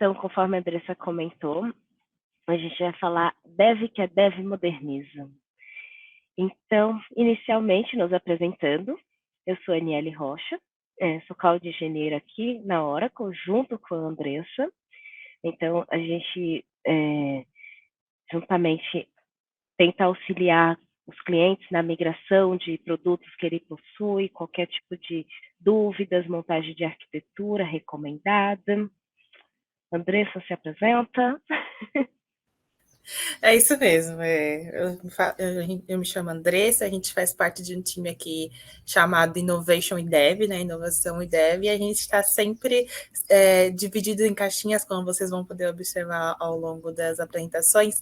Então, conforme a Andressa comentou, a gente vai falar Dev, que é Dev Moderniza. Então, inicialmente, nos apresentando, eu sou a Aniele Rocha, sou cloud engenheira aqui na Oracle, junto com a Andressa. Então, a gente, juntamente, tenta auxiliar os clientes na migração de produtos que ele possui, qualquer tipo de dúvidas, montagem de arquitetura recomendada. Andressa se apresenta. É isso mesmo. Eu me chamo Andressa, a gente faz parte de um time aqui chamado Innovation e Dev, né? Inovação e Dev, e a gente está sempre dividido em caixinhas, como vocês vão poder observar ao longo das apresentações,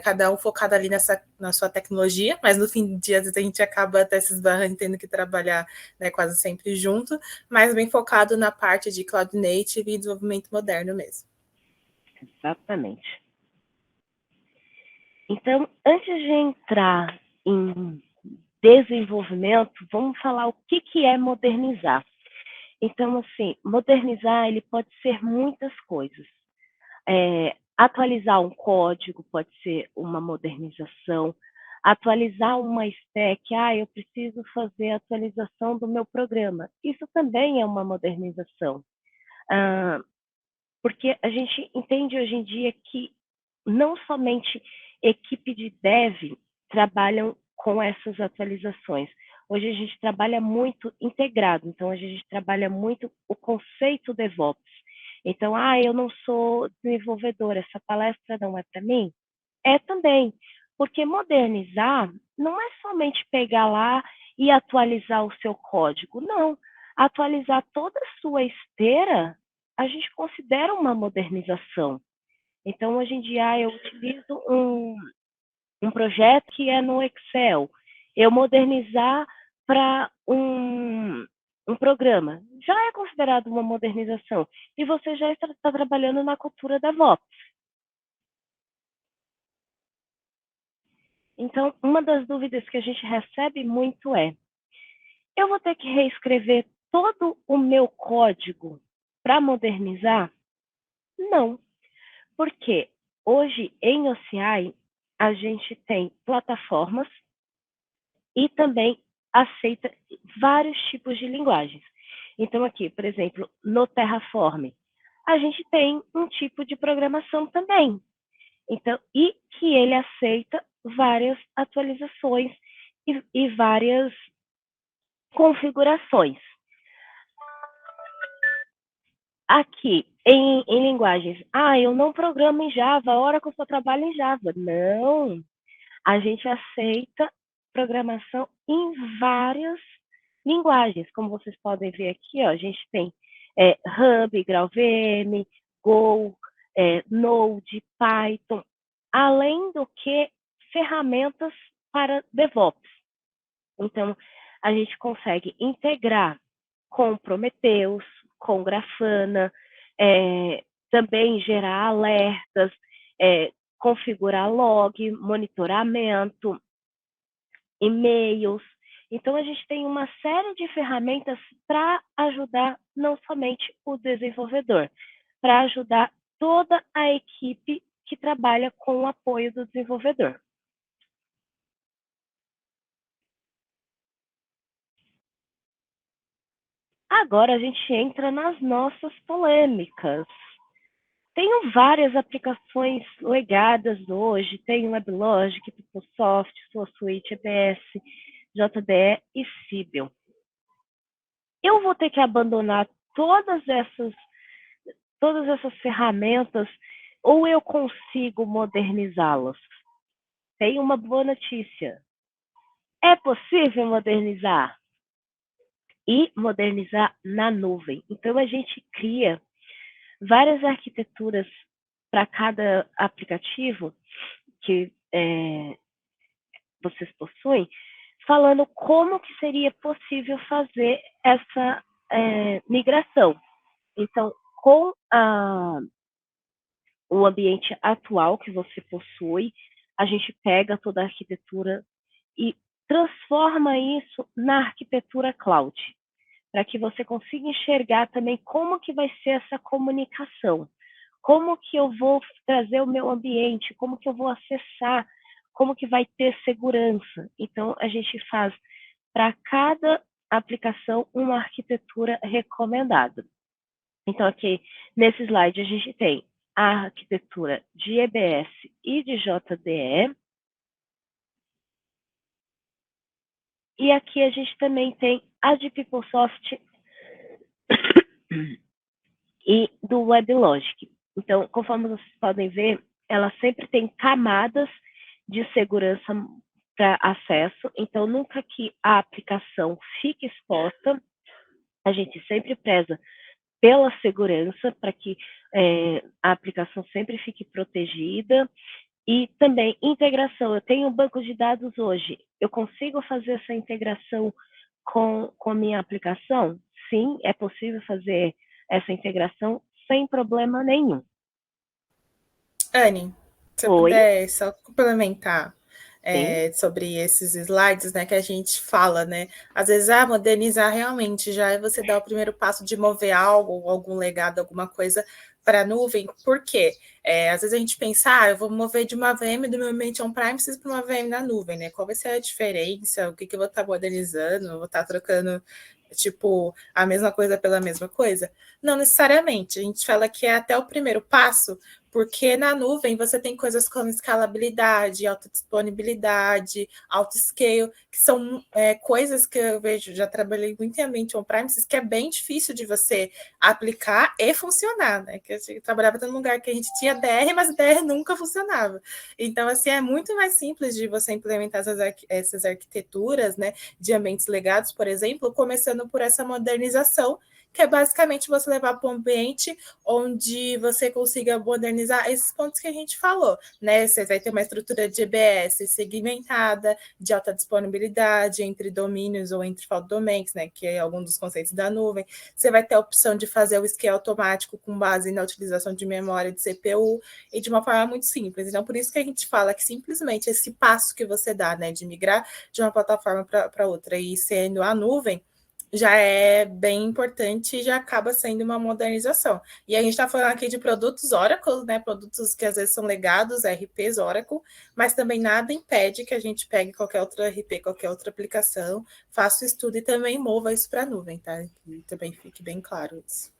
cada um focado ali na sua tecnologia, mas no fim do dia a gente acaba até se esbarrando, tendo que trabalhar, né, quase sempre junto, mas bem focado na parte de Cloud Native e desenvolvimento moderno mesmo. Exatamente. Então, antes de entrar em desenvolvimento, vamos falar o que é modernizar. Então, assim, modernizar ele pode ser muitas coisas. Atualizar um código pode ser uma modernização. Atualizar uma stack, eu preciso fazer a atualização do meu programa. Isso também é uma modernização. Porque a gente entende hoje em dia que não somente equipe de dev trabalham com essas atualizações. Hoje a gente trabalha muito integrado, então hoje a gente trabalha muito o conceito DevOps. Então, eu não sou desenvolvedora, essa palestra não é para mim? É também, porque modernizar não é somente pegar lá e atualizar o seu código, não. Atualizar toda a sua esteira, a gente considera uma modernização. Então, hoje em dia, eu utilizo um projeto que é no Excel. Eu modernizar para um programa. Já é considerado uma modernização. E você já está trabalhando na cultura da DevOps. Então, uma das dúvidas que a gente recebe muito é: eu vou ter que reescrever todo o meu código para modernizar? Não. Porque hoje, em OCI, a gente tem plataformas e também aceita vários tipos de linguagens. Então, aqui, por exemplo, no Terraform, a gente tem um tipo de programação também. Então, e que ele aceita várias atualizações e várias configurações. Aqui, em linguagens, eu não programo em Java, a Oracle só trabalha em Java. Não, a gente aceita programação em várias linguagens. Como vocês podem ver aqui, a gente tem Ruby, GraalVM, Go, Node, Python, além do que ferramentas para DevOps. Então, a gente consegue integrar com Prometheus, com Grafana, também gerar alertas, configurar log, monitoramento, e-mails. Então, a gente tem uma série de ferramentas para ajudar não somente o desenvolvedor, para ajudar toda a equipe que trabalha com o apoio do desenvolvedor. Agora a gente entra nas nossas polêmicas. Tenho várias aplicações legadas hoje, tem WebLogic, PeopleSoft, SuaSuite, EBS, JDE e Siebel. Eu vou ter que abandonar todas essas ferramentas ou eu consigo modernizá-las? Tem uma boa notícia. É possível modernizar? E modernizar na nuvem. Então, a gente cria várias arquiteturas para cada aplicativo que vocês possuem, falando como que seria possível fazer essa migração. Então, com o ambiente atual que você possui, a gente pega toda a arquitetura e transforma isso na arquitetura cloud, para que você consiga enxergar também como que vai ser essa comunicação, como que eu vou trazer o meu ambiente, como que eu vou acessar, como que vai ter segurança. Então, a gente faz para cada aplicação uma arquitetura recomendada. Então, aqui nesse slide a gente tem a arquitetura de EBS e de JDE. E aqui a gente também tem a de PeopleSoft e do WebLogic. Então, conforme vocês podem ver, ela sempre tem camadas de segurança para acesso. Então, nunca que a aplicação fique exposta, a gente sempre preza pela segurança, para que a aplicação sempre fique protegida. E também integração. Eu tenho um banco de dados hoje. Eu consigo fazer essa integração com a minha aplicação? Sim, é possível fazer essa integração sem problema nenhum. Anne, se eu Oi? puder só complementar sobre esses slides, né, que a gente fala, né? Às vezes, modernizar realmente já é você dar o primeiro passo de mover algo, algum legado, alguma coisa para a nuvem. Por quê? Às vezes a gente pensa, eu vou mover de uma VM do meu ambiente on-premises para uma VM na nuvem, né? Qual vai ser a diferença? O que eu vou estar modernizando? Eu vou estar trocando, tipo, a mesma coisa pela mesma coisa? Não necessariamente. A gente fala que é até o primeiro passo, porque na nuvem você tem coisas como escalabilidade, alta disponibilidade, auto-scale, que são coisas que eu vejo, já trabalhei muito em ambiente on-premises, que é bem difícil de você aplicar e funcionar, né? Que eu trabalhava num lugar que a gente tinha DR, mas DR nunca funcionava. Então, assim, é muito mais simples de você implementar essas arquiteturas, né, de ambientes legados, por exemplo, começando por essa modernização, que é basicamente você levar para um ambiente onde você consiga modernizar esses pontos que a gente falou, né? Você vai ter uma estrutura de EBS segmentada, de alta disponibilidade entre domínios ou entre fault domains, né? Que é algum dos conceitos da nuvem. Você vai ter a opção de fazer o scale automático com base na utilização de memória de CPU e de uma forma muito simples. Então, por isso que a gente fala que simplesmente esse passo que você dá, né, de migrar de uma plataforma para outra e sendo a nuvem, já é bem importante e já acaba sendo uma modernização. E a gente está falando aqui de produtos Oracle, né? Produtos que às vezes são legados, RPs Oracle, mas também nada impede que a gente pegue qualquer outra RP, qualquer outra aplicação, faça o estudo e também mova isso para a nuvem, tá? E também fique bem claro isso.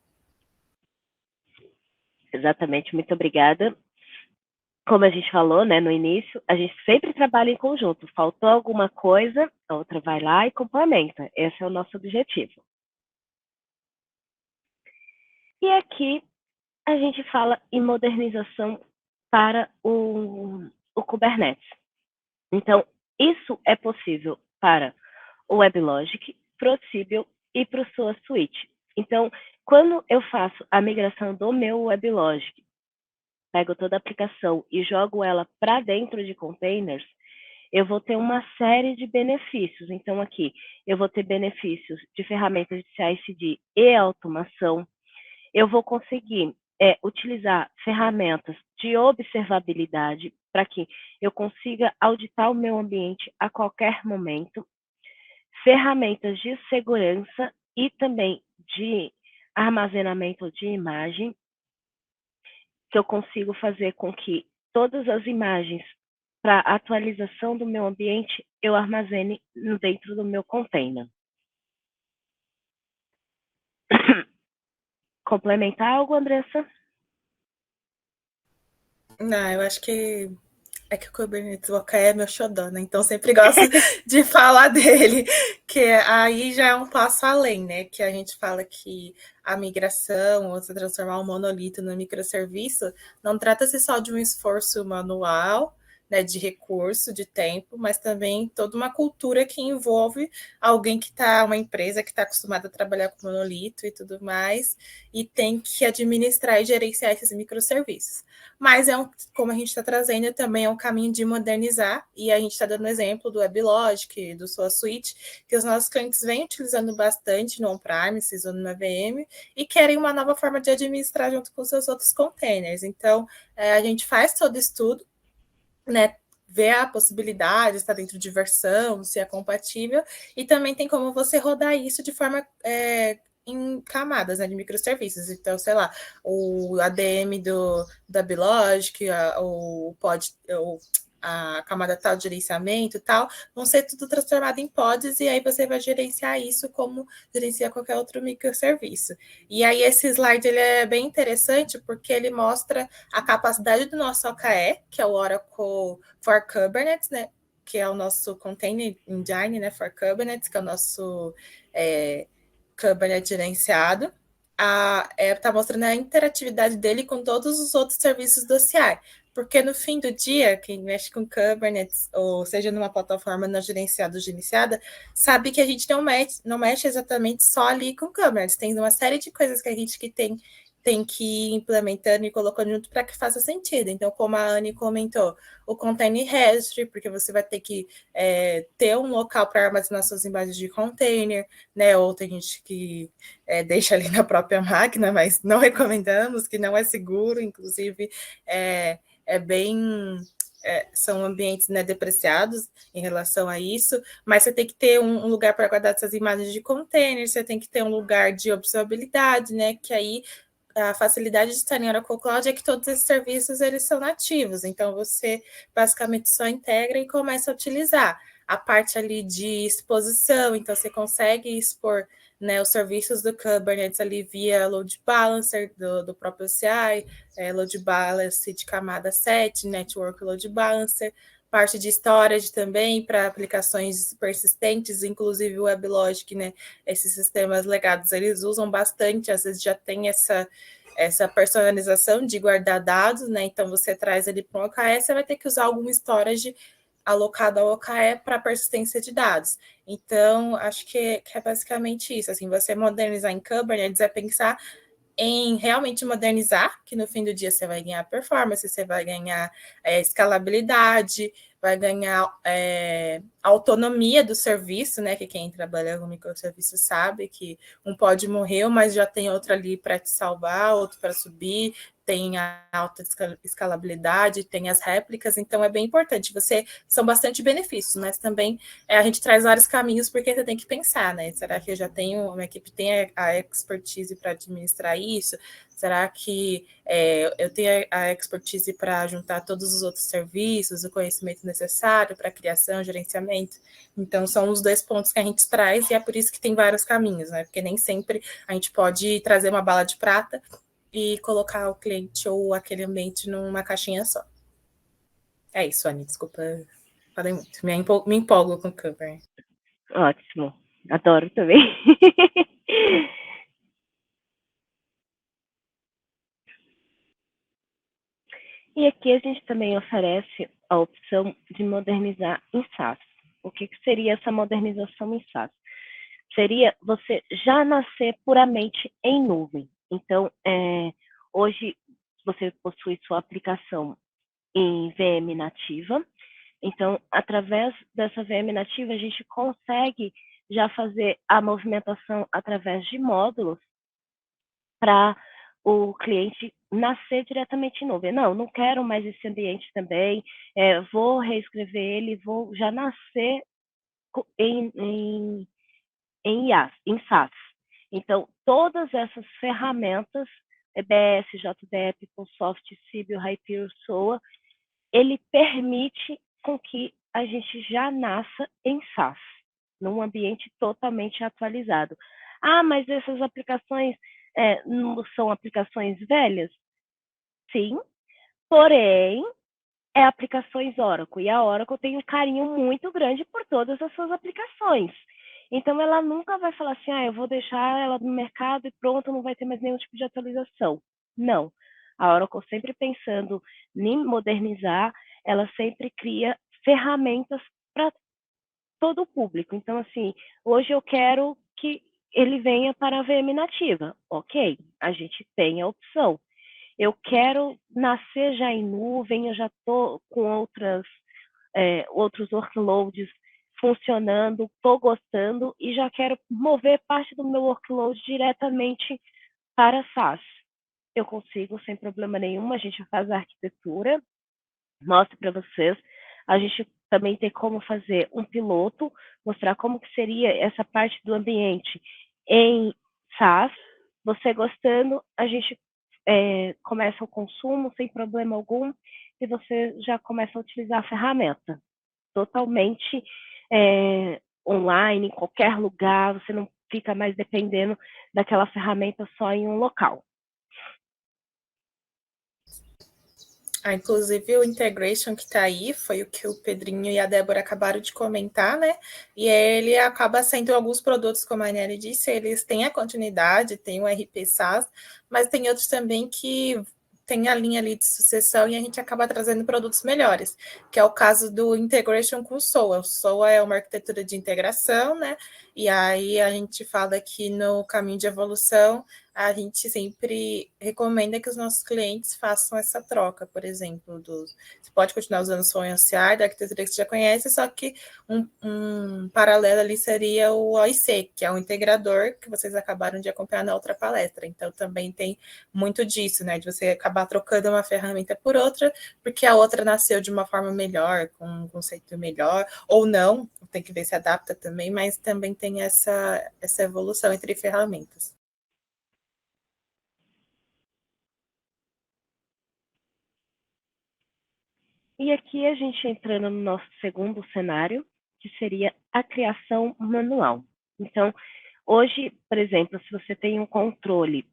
Exatamente, muito obrigada. Como a gente falou, né, no início, a gente sempre trabalha em conjunto. Faltou alguma coisa, a outra vai lá e complementa. Esse é o nosso objetivo. E aqui a gente fala em modernização para o Kubernetes. Então, isso é possível para o WebLogic, para o Siebel e para o SOA Suite. Então, quando eu faço a migração do meu WebLogic, pego toda a aplicação e jogo ela para dentro de containers, eu vou ter uma série de benefícios. Então, aqui, eu vou ter benefícios de ferramentas de CI/CD e automação. Eu vou conseguir utilizar ferramentas de observabilidade para que eu consiga auditar o meu ambiente a qualquer momento, ferramentas de segurança e também de armazenamento de imagem, que eu consigo fazer com que todas as imagens para atualização do meu ambiente eu armazene dentro do meu container. Complementar algo, Andressa? Não, eu acho que é que o Kubernetes Walker é meu xodó, né? Então sempre gosto de falar dele, que aí já é um passo além, né? Que a gente fala que a migração, ou você transformar um monolito no microserviço, não trata-se só de um esforço manual, né, de recurso, de tempo, mas também toda uma cultura que envolve alguém que está, uma empresa que está acostumada a trabalhar com monolito e tudo mais, e tem que administrar e gerenciar esses microserviços. Mas como a gente está trazendo, também é um caminho de modernizar, e a gente está dando exemplo do WebLogic, do SOA Suite, que os nossos clientes vêm utilizando bastante no on-premises ou numa VM, e querem uma nova forma de administrar junto com seus outros containers. Então, a gente faz todo estudo, né, ver a possibilidade, está dentro de versão, se é compatível, e também tem como você rodar isso de forma em camadas, né, de microserviços. Então, sei lá, o ADM da Bilogic, a camada tal de gerenciamento e tal, vão ser tudo transformado em pods, e aí você vai gerenciar isso como gerencia qualquer outro microserviço. E aí esse slide ele é bem interessante porque ele mostra a capacidade do nosso OKE, que é o Oracle for Kubernetes, né? Que é o nosso Container Engine, né? For Kubernetes, que é o nosso Kubernetes gerenciado. Está mostrando a interatividade dele com todos os outros serviços do CI. Porque no fim do dia, quem mexe com Kubernetes, ou seja, numa plataforma não gerenciada ou gerenciada, sabe que a gente não mexe exatamente só ali com Kubernetes. Tem uma série de coisas que a gente tem que ir implementando e colocando junto para que faça sentido. Então, como a Anne comentou, o Container Registry, porque você vai ter que ter um local para armazenar suas imagens de container, né? Ou tem gente que deixa ali na própria máquina, mas não recomendamos, que não é seguro, inclusive são ambientes, né, depreciados em relação a isso, mas você tem que ter um lugar para guardar essas imagens de container, você tem que ter um lugar de observabilidade, né, que aí a facilidade de estar em Oracle Cloud é que todos esses serviços eles são nativos, então você basicamente só integra e começa a utilizar a parte ali de exposição, então você consegue expor, né, os serviços do Kubernetes ali via load balancer do próprio CI, load balancer de camada 7, network load balancer, parte de storage também para aplicações persistentes, inclusive o WebLogic, né? Esses sistemas legados, eles usam bastante, às vezes já tem essa personalização de guardar dados, né? Então você traz ele para o OKE, você vai ter que usar algum storage alocado ao OKE para persistência de dados. Então, acho que é basicamente isso. Assim, você modernizar em Kubernetes é pensar em realmente modernizar, que no fim do dia você vai ganhar performance, você vai ganhar escalabilidade, vai ganhar autonomia do serviço, né? Que quem trabalha com microserviço sabe que um pode morrer, mas já tem outro ali para te salvar, outro para subir, tem a alta escalabilidade, tem as réplicas, então é bem importante. São bastante benefícios, mas também a gente traz vários caminhos, porque você tem que pensar, né? Será que eu já tenho, uma equipe tem a expertise para administrar isso? Será que eu tenho a expertise para juntar todos os outros serviços, o conhecimento necessário para criação, gerenciamento? Então, são os dois pontos que a gente traz, e é por isso que tem vários caminhos, né? Porque nem sempre a gente pode trazer uma bala de prata e colocar o cliente ou aquele ambiente numa caixinha só. É isso, Anny, desculpa, falei muito. Me empolgo com o Kubernetes. Ótimo, adoro também. E aqui a gente também oferece a opção de modernizar em SaaS. O que seria essa modernização em SaaS? Seria você já nascer puramente em nuvem. Então, hoje você possui sua aplicação em VM nativa. Então, através dessa VM nativa, a gente consegue já fazer a movimentação através de módulos para o cliente nascer diretamente em nuvem. Não quero mais esse ambiente também, vou reescrever ele, vou já nascer em IaaS, em SaaS. Então, todas essas ferramentas, EBS, JDEP, PullSoft, Siebel, Hyperion, SOA, ele permite com que a gente já nasça em SaaS, num ambiente totalmente atualizado. Mas essas aplicações não são aplicações velhas? Sim, porém, aplicações Oracle, e a Oracle tem um carinho muito grande por todas as suas aplicações. Então, ela nunca vai falar assim, eu vou deixar ela no mercado e pronto, não vai ter mais nenhum tipo de atualização. Não. A Oracle sempre pensando em modernizar, ela sempre cria ferramentas para todo o público. Então, assim, hoje eu quero que ele venha para a VM nativa. Ok, a gente tem a opção. Eu quero nascer já em nuvem, eu já estou com outros workloads funcionando, estou gostando e já quero mover parte do meu workload diretamente para SaaS. Eu consigo sem problema nenhum, a gente faz a arquitetura, mostro para vocês. A gente também tem como fazer um piloto, mostrar como que seria essa parte do ambiente em SaaS, você gostando, a gente começa o consumo sem problema algum e você já começa a utilizar a ferramenta totalmente online, em qualquer lugar, você não fica mais dependendo daquela ferramenta só em um local. Inclusive, o integration que está aí foi o que o Pedrinho e a Débora acabaram de comentar, né? E ele acaba sendo alguns produtos, como a Nelly disse, eles têm a continuidade, tem o RP SaaS, mas tem outros também que tem a linha ali de sucessão e a gente acaba trazendo produtos melhores, que é o caso do integration com o SOA. O SOA é uma arquitetura de integração, né? E aí a gente fala que no caminho de evolução a gente sempre recomenda que os nossos clientes façam essa troca, por exemplo, você pode continuar usando o Sonho OCR, da arquitetura que você já conhece, só que um paralelo ali seria o OIC, que é o integrador que vocês acabaram de acompanhar na outra palestra. Então, também tem muito disso, né, de você acabar trocando uma ferramenta por outra, porque a outra nasceu de uma forma melhor, com um conceito melhor, ou não, tem que ver se adapta também, mas também tem essa evolução entre ferramentas. E aqui a gente entrando no nosso segundo cenário, que seria a criação manual. Então, hoje, por exemplo, se você tem um controle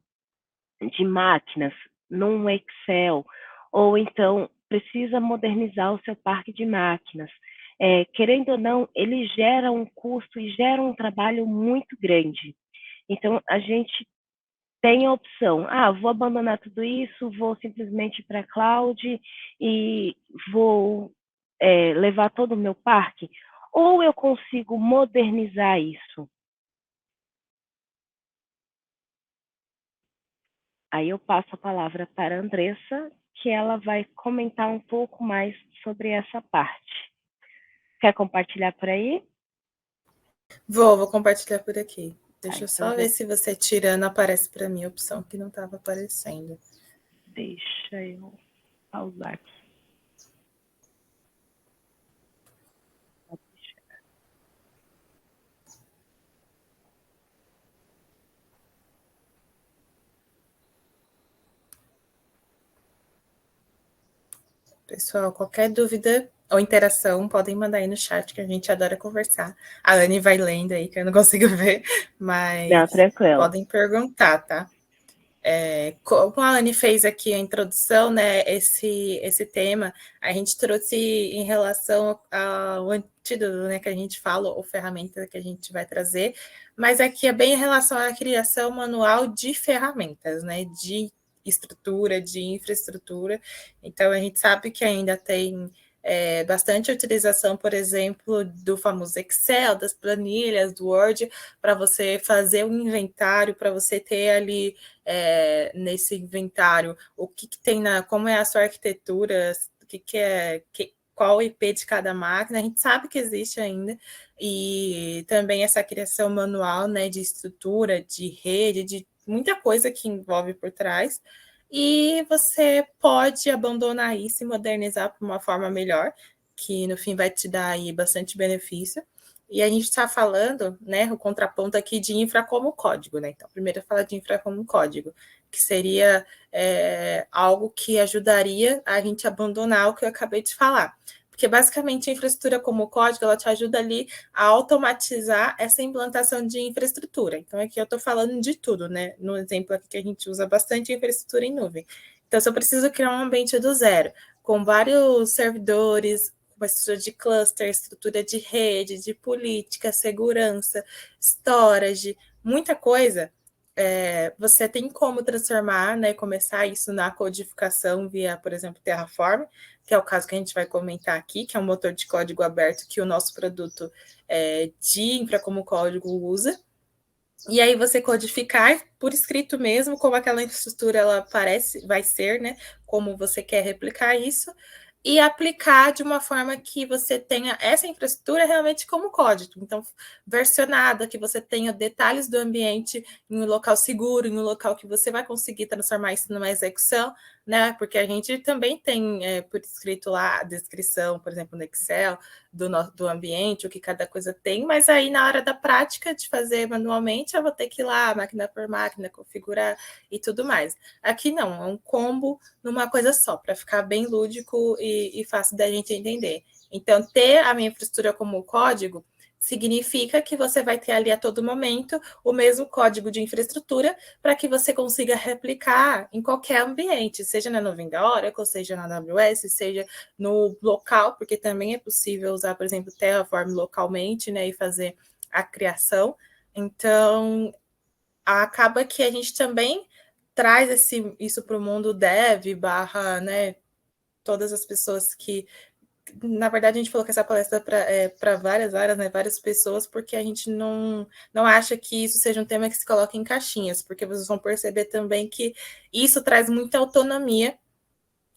de máquinas num Excel, ou então precisa modernizar o seu parque de máquinas, querendo ou não, ele gera um custo e gera um trabalho muito grande. Então, a gente tem a opção, vou abandonar tudo isso, vou simplesmente para a cloud e vou levar todo o meu parque, ou eu consigo modernizar isso? Aí eu passo a palavra para a Andressa, que ela vai comentar um pouco mais sobre essa parte. Quer compartilhar por aí? Vou compartilhar por aqui. Deixa eu Então só ver se você tirando aparece para mim a opção que não estava aparecendo. Deixa eu pausar aqui. Pessoal, qualquer dúvida ou interação, podem mandar aí no chat, que a gente adora conversar. A Anne vai lendo aí, que eu não consigo ver, mas não, tranquilo. Podem perguntar, tá? Como a Anne fez aqui a introdução, né, esse tema, a gente trouxe em relação ao antídoto, né, que a gente fala, ou ferramenta que a gente vai trazer, mas aqui é bem em relação à criação manual de ferramentas, né, de estrutura, de infraestrutura. Então, a gente sabe que ainda tem bastante utilização, por exemplo, do famoso Excel, das planilhas, do Word, para você fazer um inventário, para você ter ali nesse inventário o que tem como é a sua arquitetura, qual o IP de cada máquina, a gente sabe que existe ainda, e também essa criação manual, né, de estrutura, de rede, de muita coisa que envolve por trás, e você pode abandonar isso e modernizar para uma forma melhor, que no fim vai te dar aí bastante benefício. E a gente está falando, né, o contraponto aqui de infra como código, né? Então, primeiro fala de infra como código, que seria algo que ajudaria a gente a abandonar o que eu acabei de falar. Porque basicamente a infraestrutura como código, ela te ajuda ali a automatizar essa implantação de infraestrutura. Então, aqui eu estou falando de tudo, né? No exemplo aqui que a gente usa bastante infraestrutura em nuvem. Então, se eu preciso criar um ambiente do zero, com vários servidores, uma estrutura de cluster, estrutura de rede, de política, segurança, storage, muita coisa, você tem como transformar, né, começar isso na codificação via, por exemplo, Terraform, que é o caso que a gente vai comentar aqui, que é um motor de código aberto que o nosso produto de infra como código usa. E aí você codificar por escrito mesmo, como aquela infraestrutura ela vai ser, né? Como você quer replicar isso, e aplicar de uma forma que você tenha essa infraestrutura realmente como código. Então, versionada, que você tenha detalhes do ambiente em um local seguro, em um local que você vai conseguir transformar isso numa execução, né? Porque a gente também tem por escrito lá a descrição, por exemplo, no Excel, do ambiente, o que cada coisa tem, mas aí na hora da prática de fazer manualmente, eu vou ter que ir lá, máquina por máquina, configurar e tudo mais. Aqui não, é um combo numa coisa só, para ficar bem lúdico e fácil da gente entender. Então, ter a minha infraestrutura como código significa que você vai ter ali a todo momento o mesmo código de infraestrutura para que você consiga replicar em qualquer ambiente, seja na nuvem da Oracle, seja na AWS, seja no local, porque também é possível usar, por exemplo, Terraform localmente, né, e fazer a criação. Então, acaba que a gente também traz isso para o mundo dev, barra, né, todas as pessoas que na verdade, a gente falou que essa palestra é para várias áreas, né, várias pessoas, porque a gente não acha que isso seja um tema que se coloque em caixinhas, porque vocês vão perceber também que isso traz muita autonomia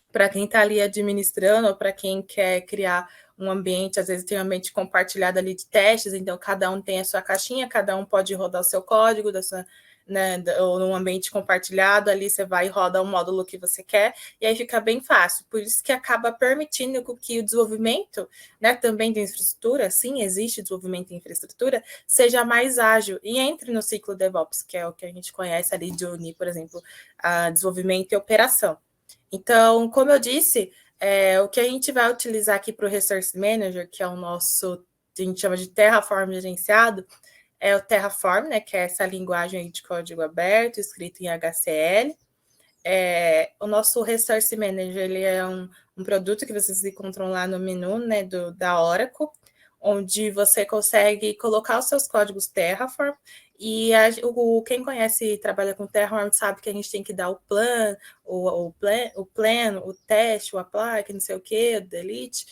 para quem está ali administrando, ou para quem quer criar um ambiente, às vezes tem um ambiente compartilhado ali de testes, então cada um tem a sua caixinha, cada um pode rodar o seu código da sua, né, ou num ambiente compartilhado, ali você vai e roda o módulo que você quer, e aí fica bem fácil. Por isso que acaba permitindo que o desenvolvimento, né, também de infraestrutura, sim, existe desenvolvimento em infraestrutura, seja mais ágil e entre no ciclo DevOps, que é o que a gente conhece ali de unir, por exemplo, a desenvolvimento e operação. Então, como eu disse, o que a gente vai utilizar aqui para o Resource Manager, que é o nosso, a gente chama de Terraform gerenciado, é o Terraform, né, que é essa linguagem de código aberto, escrito em HCL. O nosso Resource Manager, ele é um produto que vocês encontram lá no menu, né, da Oracle, onde você consegue colocar os seus códigos Terraform, e quem conhece e trabalha com Terraform sabe que a gente tem que dar o plan, o plan, o teste, o apply, que não sei o que, o delete,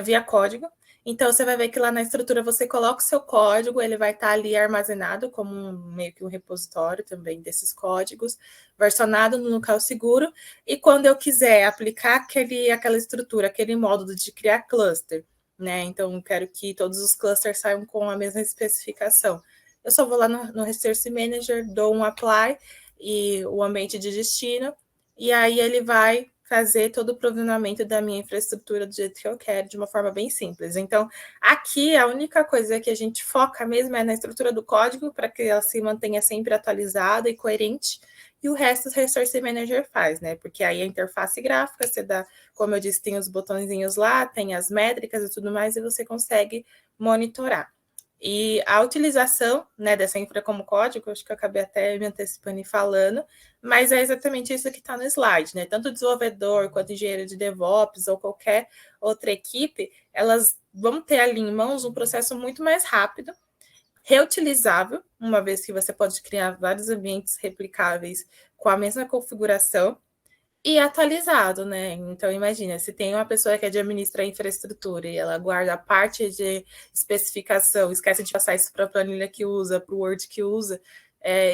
via código. Então, você vai ver que lá na estrutura você coloca o seu código, ele vai estar ali armazenado como meio que um repositório também desses códigos, versionado no local seguro, e quando eu quiser aplicar aquela estrutura, aquele módulo de criar cluster, né? Então, quero que todos os clusters saiam com a mesma especificação. Eu só vou lá no Resource Manager, dou um apply e o ambiente de destino, e aí ele vai fazer todo o provisionamento da minha infraestrutura do jeito que eu quero, de uma forma bem simples. Então, aqui a única coisa que a gente foca mesmo é na estrutura do código, para que ela se mantenha sempre atualizada e coerente, e o resto o Resource Manager faz, né? Porque aí a interface gráfica, você dá, como eu disse, tem os botõezinhos lá, tem as métricas e tudo mais, e você consegue monitorar. E a utilização, né, dessa infra como código, acho que eu acabei até me antecipando e falando, mas é exatamente isso que está no slide, né? Tanto o desenvolvedor quanto o engenheiro de DevOps ou qualquer outra equipe, elas vão ter ali em mãos um processo muito mais rápido, reutilizável, uma vez que você pode criar vários ambientes replicáveis com a mesma configuração, e atualizado, né? Então, imagina, se tem uma pessoa que administra a infraestrutura e ela guarda a parte de especificação, esquece de passar isso para a planilha que usa, para o Word que usa,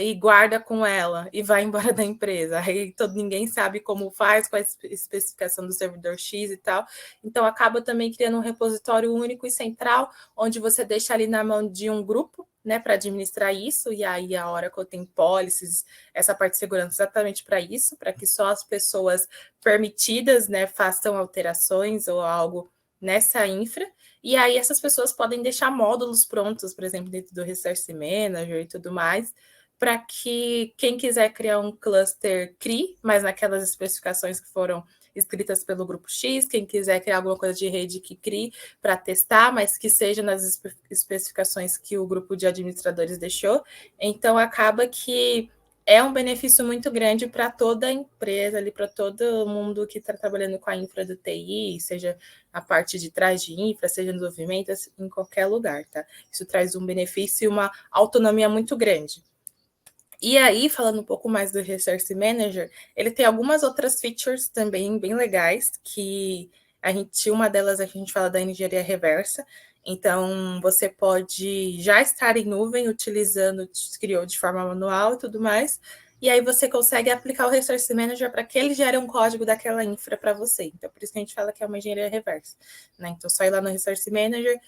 e guarda com ela e vai embora da empresa. Aí ninguém sabe como faz, qual é a especificação do servidor X e tal. Então, acaba também criando um repositório único e central, onde você deixa ali na mão de um grupo, né, para administrar isso, e aí a Oracle tem policies, essa parte de segurança exatamente para isso, para que só as pessoas permitidas, né, façam alterações ou algo nessa infra, e aí essas pessoas podem deixar módulos prontos, por exemplo, dentro do Resource Manager e tudo mais, para que quem quiser criar um cluster crie, mas naquelas especificações que foram escritas pelo grupo X, quem quiser criar alguma coisa de rede que crie para testar, mas que seja nas especificações que o grupo de administradores deixou. Então, acaba que é um benefício muito grande para toda a empresa, ali, para todo mundo que está trabalhando com a infra do TI, seja a parte de trás de infra, seja no desenvolvimento, em qualquer lugar, tá? Isso traz um benefício e uma autonomia muito grande. E aí, falando um pouco mais do Resource Manager, ele tem algumas outras features também bem legais, que uma delas a gente fala da engenharia reversa. Então, você pode já estar em nuvem utilizando, criou de forma manual e tudo mais, e aí você consegue aplicar o Resource Manager para que ele gere um código daquela infra para você. Então, por isso que a gente fala que é uma engenharia reversa, né? Então, só ir lá no Resource Manager,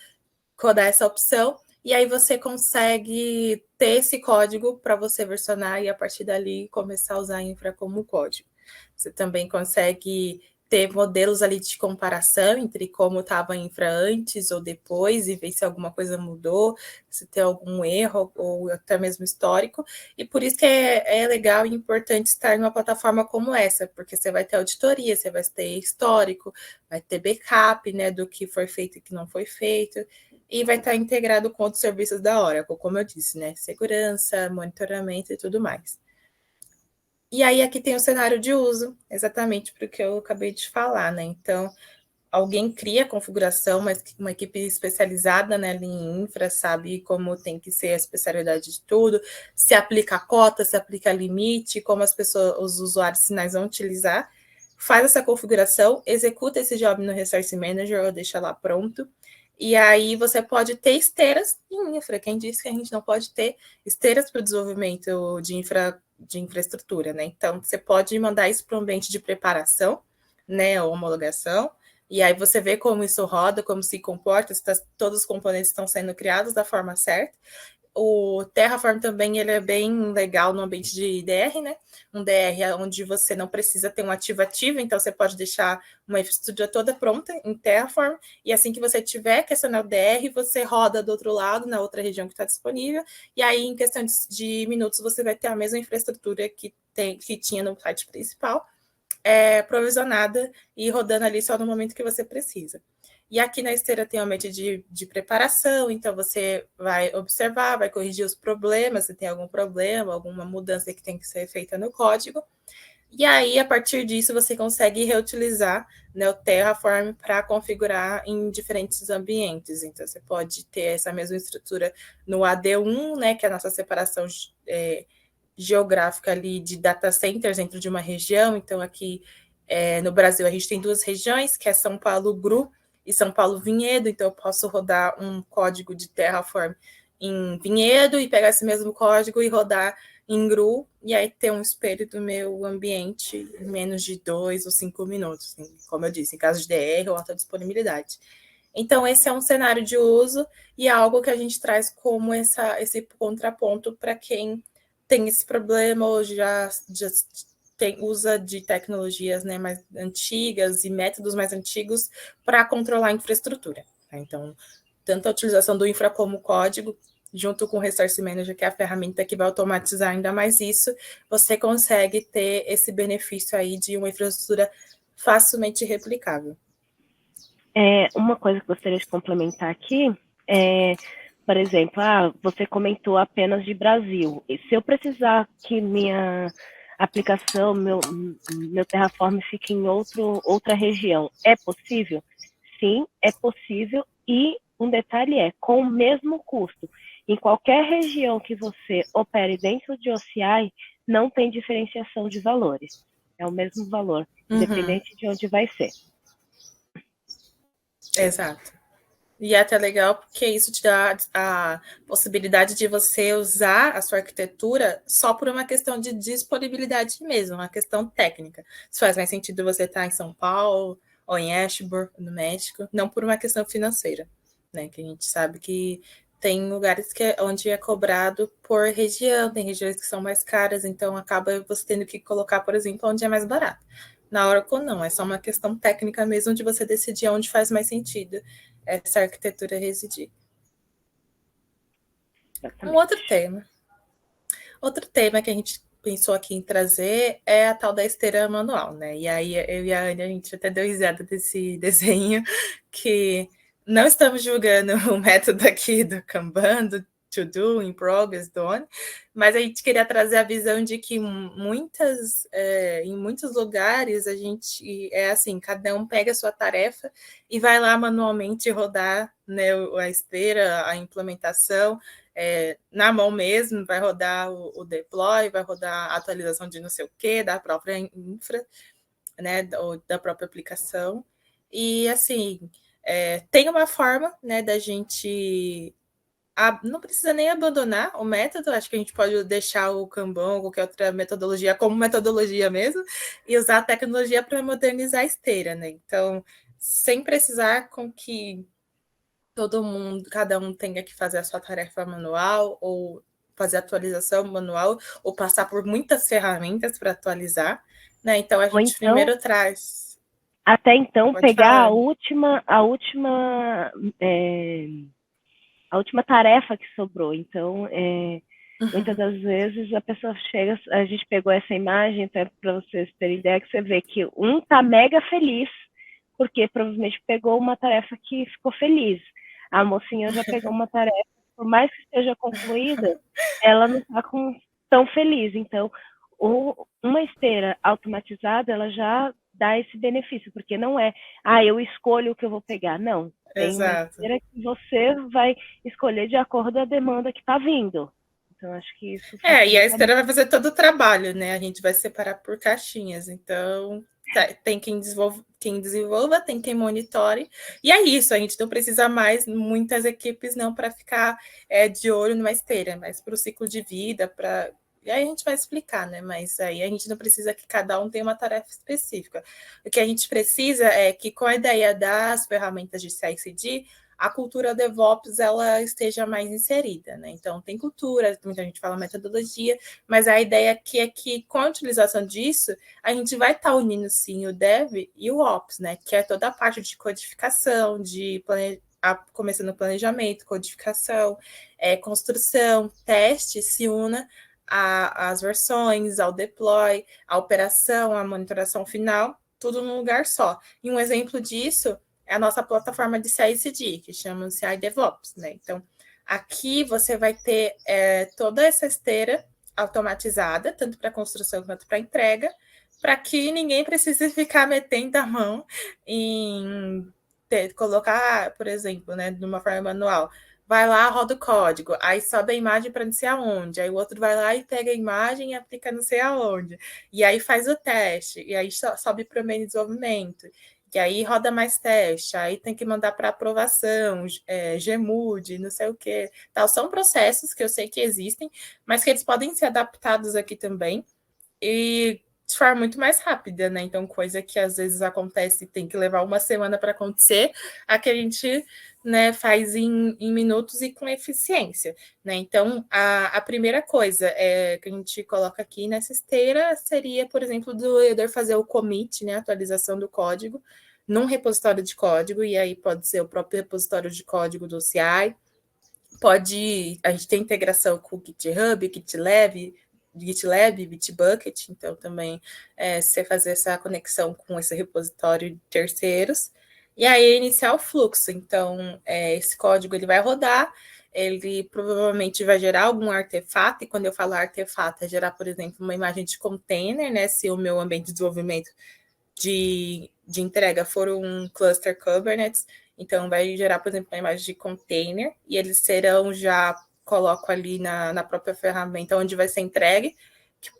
codar essa opção, e aí você consegue ter esse código para você versionar e a partir dali começar a usar a infra como código. Você também consegue ter modelos ali de comparação entre como estava a infra antes ou depois e ver se alguma coisa mudou, se tem algum erro ou até mesmo histórico. E por isso que é legal e importante estar numa plataforma como essa, porque você vai ter auditoria, você vai ter histórico, vai ter backup, né, do que foi feito e que não foi feito, e vai estar integrado com outros serviços da Oracle, como eu disse, né, segurança, monitoramento e tudo mais. E aí aqui tem o cenário de uso, exatamente para o que eu acabei de falar, né? Então, alguém cria a configuração, mas uma equipe especializada, né, em infra sabe como tem que ser a especialidade de tudo, se aplica a cota, se aplica limite, como as pessoas, os usuários finais vão utilizar, faz essa configuração, executa esse job no Resource Manager ou deixa lá pronto. E aí você pode ter esteiras em infra. Quem disse que a gente não pode ter esteiras para o desenvolvimento de infraestrutura, né? Então, você pode mandar isso para um ambiente de preparação, né, ou homologação, e aí você vê como isso roda, como se comporta, se todos os componentes estão sendo criados da forma certa. O Terraform também ele é bem legal no ambiente de IDR, né? Um DR onde você não precisa ter um ativo, então você pode deixar uma infraestrutura toda pronta em Terraform, e assim que você tiver questionar o DR, você roda do outro lado, na outra região que está disponível, e aí em questão de minutos você vai ter a mesma infraestrutura que tinha no site principal, provisionada e rodando ali só no momento que você precisa. E aqui na esteira tem um ambiente de preparação, então você vai observar, vai corrigir os problemas, se tem algum problema, alguma mudança que tem que ser feita no código. E aí, a partir disso, você consegue reutilizar, né, o Terraform para configurar em diferentes ambientes. Então, você pode ter essa mesma estrutura no AD1, né, que é a nossa separação geográfica ali de data centers dentro de uma região. Então, aqui no Brasil, a gente tem duas regiões, que é São Paulo GRU e São Paulo Vinhedo. Então, eu posso rodar um código de Terraform em Vinhedo e pegar esse mesmo código e rodar em GRU, e aí ter um espelho do meu ambiente em menos de 2 ou 5 minutos, assim, como eu disse, em caso de DR ou alta disponibilidade. Então, esse é um cenário de uso e é algo que a gente traz como esse contraponto para quem tem esse problema ou já usa de tecnologias, né, mais antigas e métodos mais antigos para controlar a infraestrutura. Então, tanto a utilização do infra como código, junto com o Resource Manager, que é a ferramenta que vai automatizar ainda mais isso, você consegue ter esse benefício aí de uma infraestrutura facilmente replicável. Uma coisa que gostaria de complementar aqui por exemplo, você comentou apenas de Brasil. E se eu precisar que minha aplicação, meu Terraform fique em outra região, é possível? Sim, é possível. E um detalhe com o mesmo custo. Em qualquer região que você opere dentro de OCI, não tem diferenciação de valores. É o mesmo valor, independente de onde vai ser. Exato. E é até legal porque isso te dá a possibilidade de você usar a sua arquitetura só por uma questão de disponibilidade mesmo, uma questão técnica. Isso faz mais sentido você estar em São Paulo ou em Ashburn, no México, não por uma questão financeira, né? Que a gente sabe que tem lugares onde é cobrado por região, tem regiões que são mais caras, então acaba você tendo que colocar, por exemplo, onde é mais barato. Na Oracle, não, é só uma questão técnica mesmo de você decidir onde faz mais sentido essa arquitetura residir. Um outro tema. Outro tema que a gente pensou aqui em trazer é a tal da esteira manual, né? E aí eu e a Anne, a gente até deu risada desse desenho, que não estamos julgando o método aqui do Kanban, do To Do, In Progress, Done, mas a gente queria trazer a visão de que em muitos lugares a gente assim, cada um pega a sua tarefa e vai lá manualmente rodar, né, a esteira, a implementação, na mão mesmo, vai rodar o deploy, vai rodar a atualização de não sei o que, da própria infra, né, ou da própria aplicação. E assim, tem uma forma, né, da gente não precisa nem abandonar o método, acho que a gente pode deixar o Kanban ou qualquer outra metodologia como metodologia mesmo, e usar a tecnologia para modernizar a esteira, né? Então, sem precisar com que todo mundo, cada um tenha que fazer a sua tarefa manual, ou fazer atualização manual, ou passar por muitas ferramentas para atualizar, né? Então, a gente primeiro traz... Até então, Pode pegar falar. a última tarefa que sobrou. Então, muitas Uhum. das vezes a pessoa chega, a gente pegou essa imagem, até para vocês terem ideia, que você vê que um tá mega feliz, porque provavelmente pegou uma tarefa que ficou feliz. A mocinha já pegou uma tarefa, por mais que esteja concluída, ela não está tão feliz. Então, uma esteira automatizada, ela já dá esse benefício, porque não é, eu escolho o que eu vou pegar. Não, tem uma Exato. esteira que você vai escolher de acordo com a demanda que está vindo. Então, acho que isso E a facilita muito. esteira vai fazer todo o trabalho, né? A gente vai separar por caixinhas. Então, tem quem desenvolva, tem quem monitore. E é isso, a gente não precisa mais muitas equipes não para ficar de olho numa esteira, mas para o ciclo de vida, para. E aí a gente vai explicar, né? Mas aí a gente não precisa que cada um tenha uma tarefa específica. O que a gente precisa é que, com a ideia das ferramentas de CI/CD, a cultura DevOps ela esteja mais inserida, né? Então, tem cultura, muita gente fala metodologia, mas a ideia aqui é que, com a utilização disso, a gente vai estar unindo, sim, o Dev e o Ops, né? Que é toda a parte de codificação, começando o planejamento, codificação, construção, teste, se una às versões, ao deploy, à operação, à monitoração final, tudo num lugar só. E um exemplo disso é a nossa plataforma de CI/CD, que chama-se iDevOps, né? Então, aqui você vai ter toda essa esteira automatizada, tanto para construção quanto para entrega, para que ninguém precise ficar metendo a mão em colocar, por exemplo, né, de uma forma manual. Vai lá, roda o código, aí sobe a imagem para não sei aonde, aí o outro vai lá e pega a imagem e aplica não sei aonde, e aí faz o teste, e aí sobe para o meio de desenvolvimento, e aí roda mais teste, aí tem que mandar para aprovação, Gmood, não sei o que, tal. São processos que eu sei que existem, mas que eles podem ser adaptados aqui também, e de forma muito mais rápida, né? Então, coisa que às vezes acontece, tem que levar uma semana para acontecer, a que a gente, né, faz em minutos e com eficiência, né? Então, a primeira coisa que a gente coloca aqui nessa esteira seria, por exemplo, do devedor fazer o commit, né, a atualização do código, num repositório de código, e aí pode ser o próprio repositório de código do CI, a gente tem integração com o GitHub, GitLab, Bitbucket, então também você fazer essa conexão com esse repositório de terceiros, e aí iniciar o fluxo. Então, esse código ele vai rodar, ele provavelmente vai gerar algum artefato, e quando eu falo artefato, é gerar, por exemplo, uma imagem de container, né? Se o meu ambiente de desenvolvimento de entrega for um cluster Kubernetes, então vai gerar, por exemplo, uma imagem de container, e eles serão já, coloco ali na própria ferramenta onde vai ser entregue, que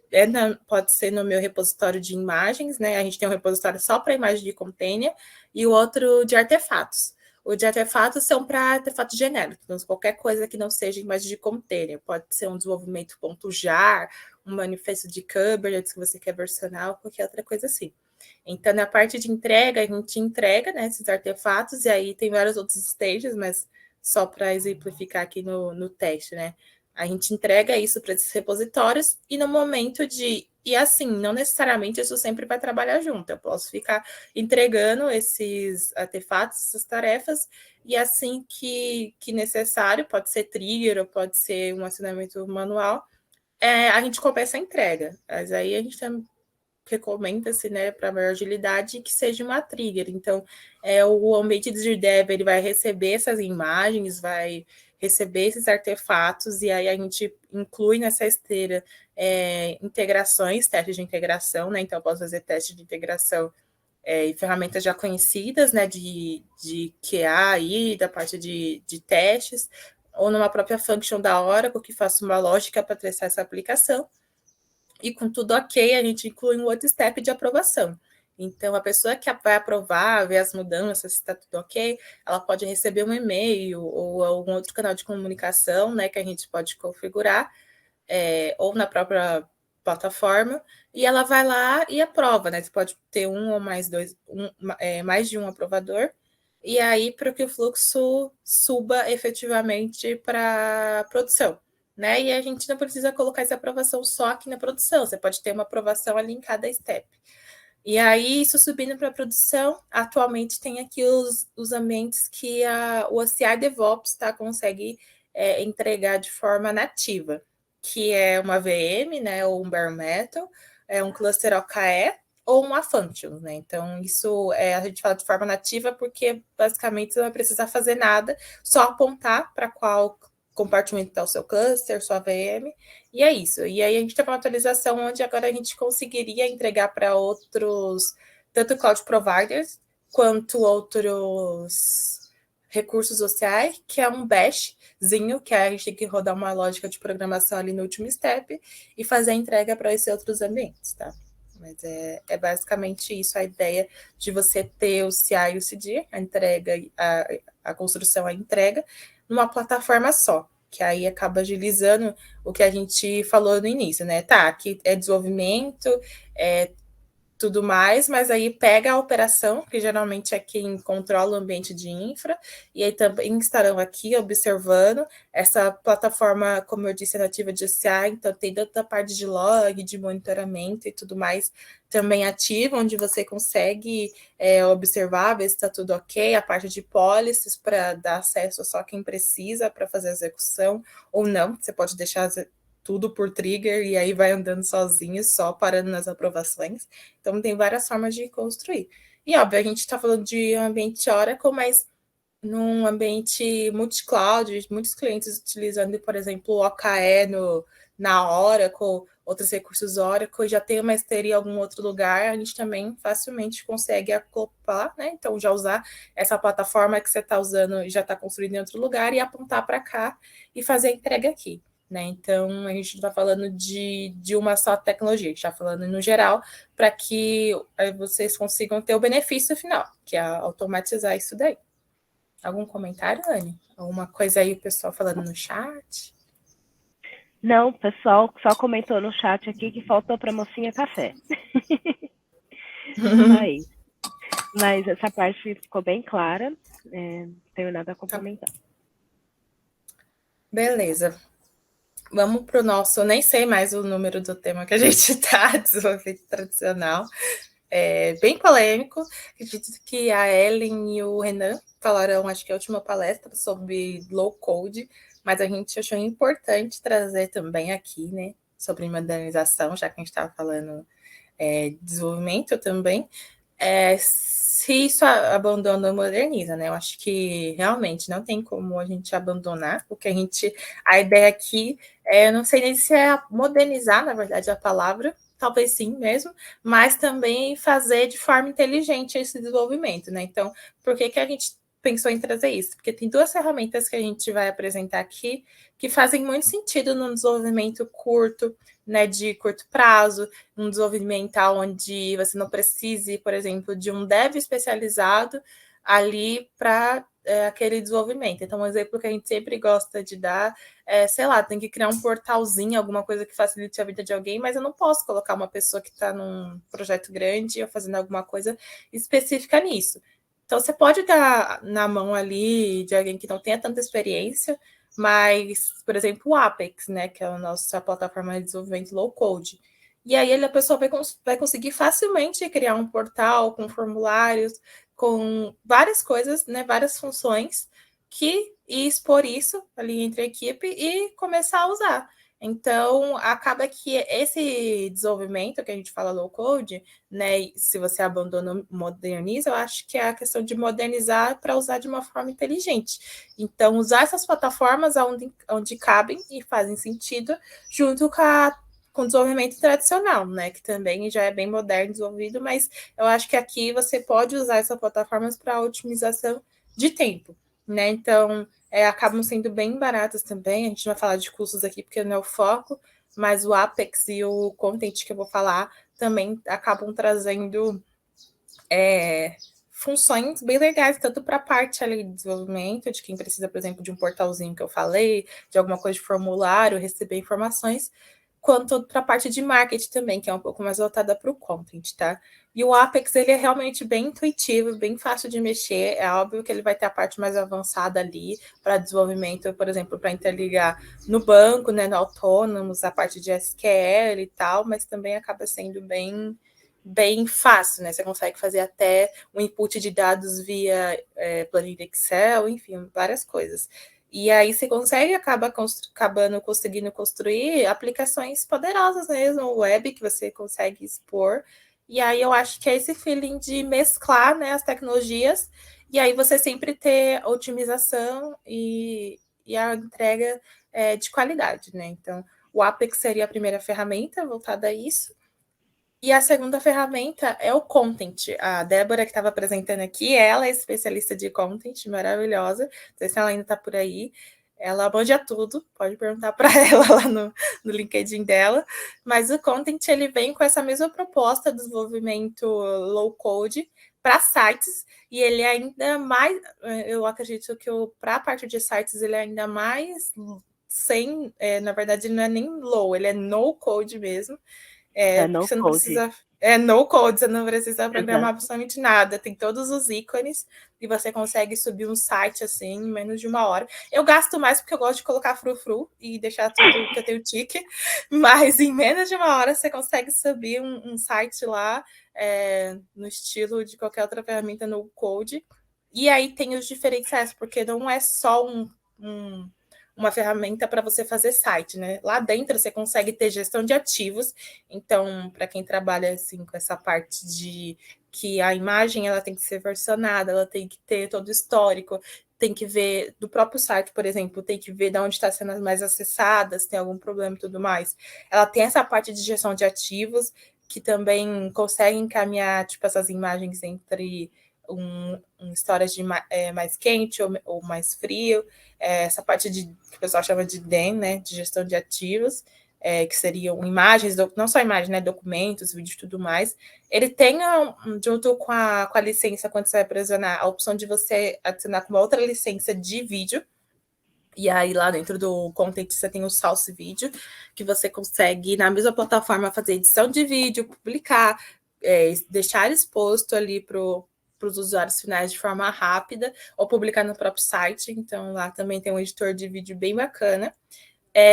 pode ser no meu repositório de imagens, né? A gente tem um repositório só para imagem de container, e o outro de artefatos. O de artefatos são para artefatos genéricos, então qualquer coisa que não seja imagem de container, pode ser um desenvolvimento.jar, um manifesto de Kubernetes que você quer versionar, ou qualquer outra coisa assim. Então, na parte de entrega, a gente entrega, né, esses artefatos, e aí tem vários outros stages, mas só para exemplificar aqui no teste, né? A gente entrega isso para esses repositórios, e no momento de. E assim, não necessariamente isso sempre vai trabalhar junto. Eu posso ficar entregando esses artefatos, essas tarefas, e assim que necessário, pode ser trigger ou pode ser um acionamento manual, a gente começa a entrega. Mas aí a gente recomenda-se, né, para maior agilidade, que seja uma trigger. Então, o ambiente de dev ele vai receber essas imagens, vai receber esses artefatos, e aí a gente inclui nessa esteira integrações, testes de integração, né? Então, eu posso fazer teste de integração em ferramentas já conhecidas, né, de QA aí, da parte de testes, ou numa própria function da Oracle, que faça uma lógica para testar essa aplicação. E com tudo ok, a gente inclui um outro step de aprovação. Então, a pessoa que vai aprovar, ver as mudanças, se está tudo ok, ela pode receber um e-mail ou algum outro canal de comunicação, né, que a gente pode configurar, ou na própria plataforma, e ela vai lá e aprova, né? Você pode ter um ou mais mais de um aprovador, e aí para que o fluxo suba efetivamente para a produção. Né? E a gente não precisa colocar essa aprovação só aqui na produção, você pode ter uma aprovação ali em cada step. E aí, isso subindo para a produção, atualmente tem aqui os ambientes que o OCI DevOps consegue entregar de forma nativa, que é uma VM, né, ou um bare metal, um cluster OKE ou uma Functions, né? Então, isso a gente fala de forma nativa porque basicamente você não vai precisar fazer nada, só apontar para qual compartimento está o seu cluster, sua VM, e é isso. E aí a gente teve uma atualização onde agora a gente conseguiria entregar para outros, tanto cloud providers, quanto outros recursos sociais, que é um bashzinho, que a gente tem que rodar uma lógica de programação ali no último step e fazer a entrega para esses outros ambientes, tá? Mas é basicamente isso, a ideia de você ter o CI e o CD, a entrega, a construção, a entrega, numa plataforma só, que aí acaba agilizando o que a gente falou no início, né? Tá, aqui é desenvolvimento, tudo mais, mas aí pega a operação, que geralmente é quem controla o ambiente de infra, e aí também estarão aqui observando essa plataforma, como eu disse, nativa de OCI, então tem toda a parte de log, de monitoramento e tudo mais também ativa, onde você consegue observar, ver se está tudo ok, a parte de policies para dar acesso só quem precisa para fazer a execução, ou não, você pode deixar tudo por trigger e aí vai andando sozinho, só parando nas aprovações. Então, tem várias formas de construir. E, óbvio, a gente está falando de um ambiente Oracle, mas num ambiente multi-cloud, muitos clientes utilizando, por exemplo, o OKE na Oracle, outros recursos Oracle, já tem uma esteira em algum outro lugar, a gente também facilmente consegue acoplar, né? Então, já usar essa plataforma que você está usando e já está construindo em outro lugar e apontar para cá e fazer a entrega aqui. Né? Então, a gente está falando de uma só tecnologia, a gente está falando no geral, para que vocês consigam ter o benefício final, que é automatizar isso daí. Algum comentário, Anne? Alguma coisa aí o pessoal falando no chat? Não, o pessoal só comentou no chat aqui que faltou para a mocinha café. Aí. Mas essa parte ficou bem clara. Não tenho nada a complementar. Beleza. Vamos para o nosso, nem sei mais o número do tema que a gente está, desenvolvimento tradicional. Bem polêmico. Acredito que a Ellen e o Renan falaram, acho que a última palestra, sobre low code, mas a gente achou importante trazer também aqui, né, sobre modernização, já que a gente estava falando de desenvolvimento também. Se isso abandona ou moderniza, né? Eu acho que realmente não tem como a gente abandonar, porque a ideia aqui, eu não sei nem se é modernizar, na verdade, a palavra, talvez sim mesmo, mas também fazer de forma inteligente esse desenvolvimento, né? Então, por que a gente pensou em trazer isso? Porque tem duas ferramentas que a gente vai apresentar aqui que fazem muito sentido no desenvolvimento curto, né, de curto prazo, um desenvolvimento onde você não precise, por exemplo, de um dev especializado ali para aquele desenvolvimento. Então, um exemplo que a gente sempre gosta de dar sei lá, tem que criar um portalzinho, alguma coisa que facilite a vida de alguém, mas eu não posso colocar uma pessoa que está num projeto grande ou fazendo alguma coisa específica nisso. Então, você pode dar na mão ali de alguém que não tenha tanta experiência, mas, por exemplo, o Apex, né, que é a nossa plataforma de desenvolvimento low code. E aí a pessoa vai conseguir facilmente criar um portal com formulários, com várias coisas, né, várias funções, e expor isso ali entre a equipe e começar a usar. Então, acaba que esse desenvolvimento que a gente fala low code, né, se você abandona, moderniza, eu acho que é a questão de modernizar para usar de uma forma inteligente. Então, usar essas plataformas onde cabem e fazem sentido, junto com o desenvolvimento tradicional, né, que também já é bem moderno desenvolvido, mas eu acho que aqui você pode usar essas plataformas para otimização de tempo, né? Então, acabam sendo bem baratas também. A gente vai falar de custos aqui porque não é o foco, mas o Apex e o Content que eu vou falar também acabam trazendo funções bem legais, tanto para a parte ali de desenvolvimento, de quem precisa, por exemplo, de um portalzinho que eu falei, de alguma coisa de formulário, receber informações, quanto para a parte de marketing também, que é um pouco mais voltada para o content, tá? E o Apex, ele é realmente bem intuitivo, bem fácil de mexer, é óbvio que ele vai ter a parte mais avançada ali para desenvolvimento, por exemplo, para interligar no banco, né, no Autônomos, a parte de SQL e tal, mas também acaba sendo bem bem fácil, né? Você consegue fazer até o input de dados via planilha Excel, enfim, várias coisas. E aí você acabando conseguindo construir aplicações poderosas mesmo, web, que você consegue expor. E aí eu acho que é esse feeling de mesclar, né, as tecnologias, e aí você sempre ter otimização e a entrega de qualidade, né? Então, o Apex seria a primeira ferramenta voltada a isso. E a segunda ferramenta é o content. A Débora, que estava apresentando aqui, ela é especialista de content, maravilhosa. Não sei se ela ainda está por aí. Ela manja tudo, pode perguntar para ela lá no LinkedIn dela. Mas o content ele vem com essa mesma proposta de desenvolvimento low code para sites, e ele é ainda mais, eu acredito que para a parte de sites ele é ainda mais sem, na verdade, ele não é nem low, ele é no code mesmo. No Você não code. precisa. É no code, você não precisa programar Exato. absolutamente nada. Tem todos os ícones e você consegue subir um site assim em menos de uma hora. Eu gasto mais porque eu gosto de colocar frufru e deixar tudo que eu tenho tique, mas em menos de uma hora você consegue subir um site lá no estilo de qualquer outra ferramenta no code. E aí tem os diferenciais, porque não é só uma ferramenta para você fazer site, né? Lá dentro você consegue ter gestão de ativos. Então, para quem trabalha assim com essa parte de que a imagem ela tem que ser versionada, ela tem que ter todo o histórico, tem que ver do próprio site, por exemplo, tem que ver de onde está sendo as mais acessadas, tem algum problema e tudo mais. Ela tem essa parte de gestão de ativos que também consegue encaminhar tipo essas imagens entre um storage mais quente ou mais frio, essa parte que o pessoal chama de DEM, né, de gestão de ativos, que seriam imagens, não só imagens, né, documentos, vídeos e tudo mais. Ele tem, junto com a licença, quando você vai apresentar, a opção de você adicionar com uma outra licença de vídeo. E aí, lá dentro do Content, você tem o Source Video, que você consegue, na mesma plataforma, fazer edição de vídeo, publicar, deixar exposto ali para os usuários finais de forma rápida, ou publicar no próprio site. Então, lá também tem um editor de vídeo bem bacana.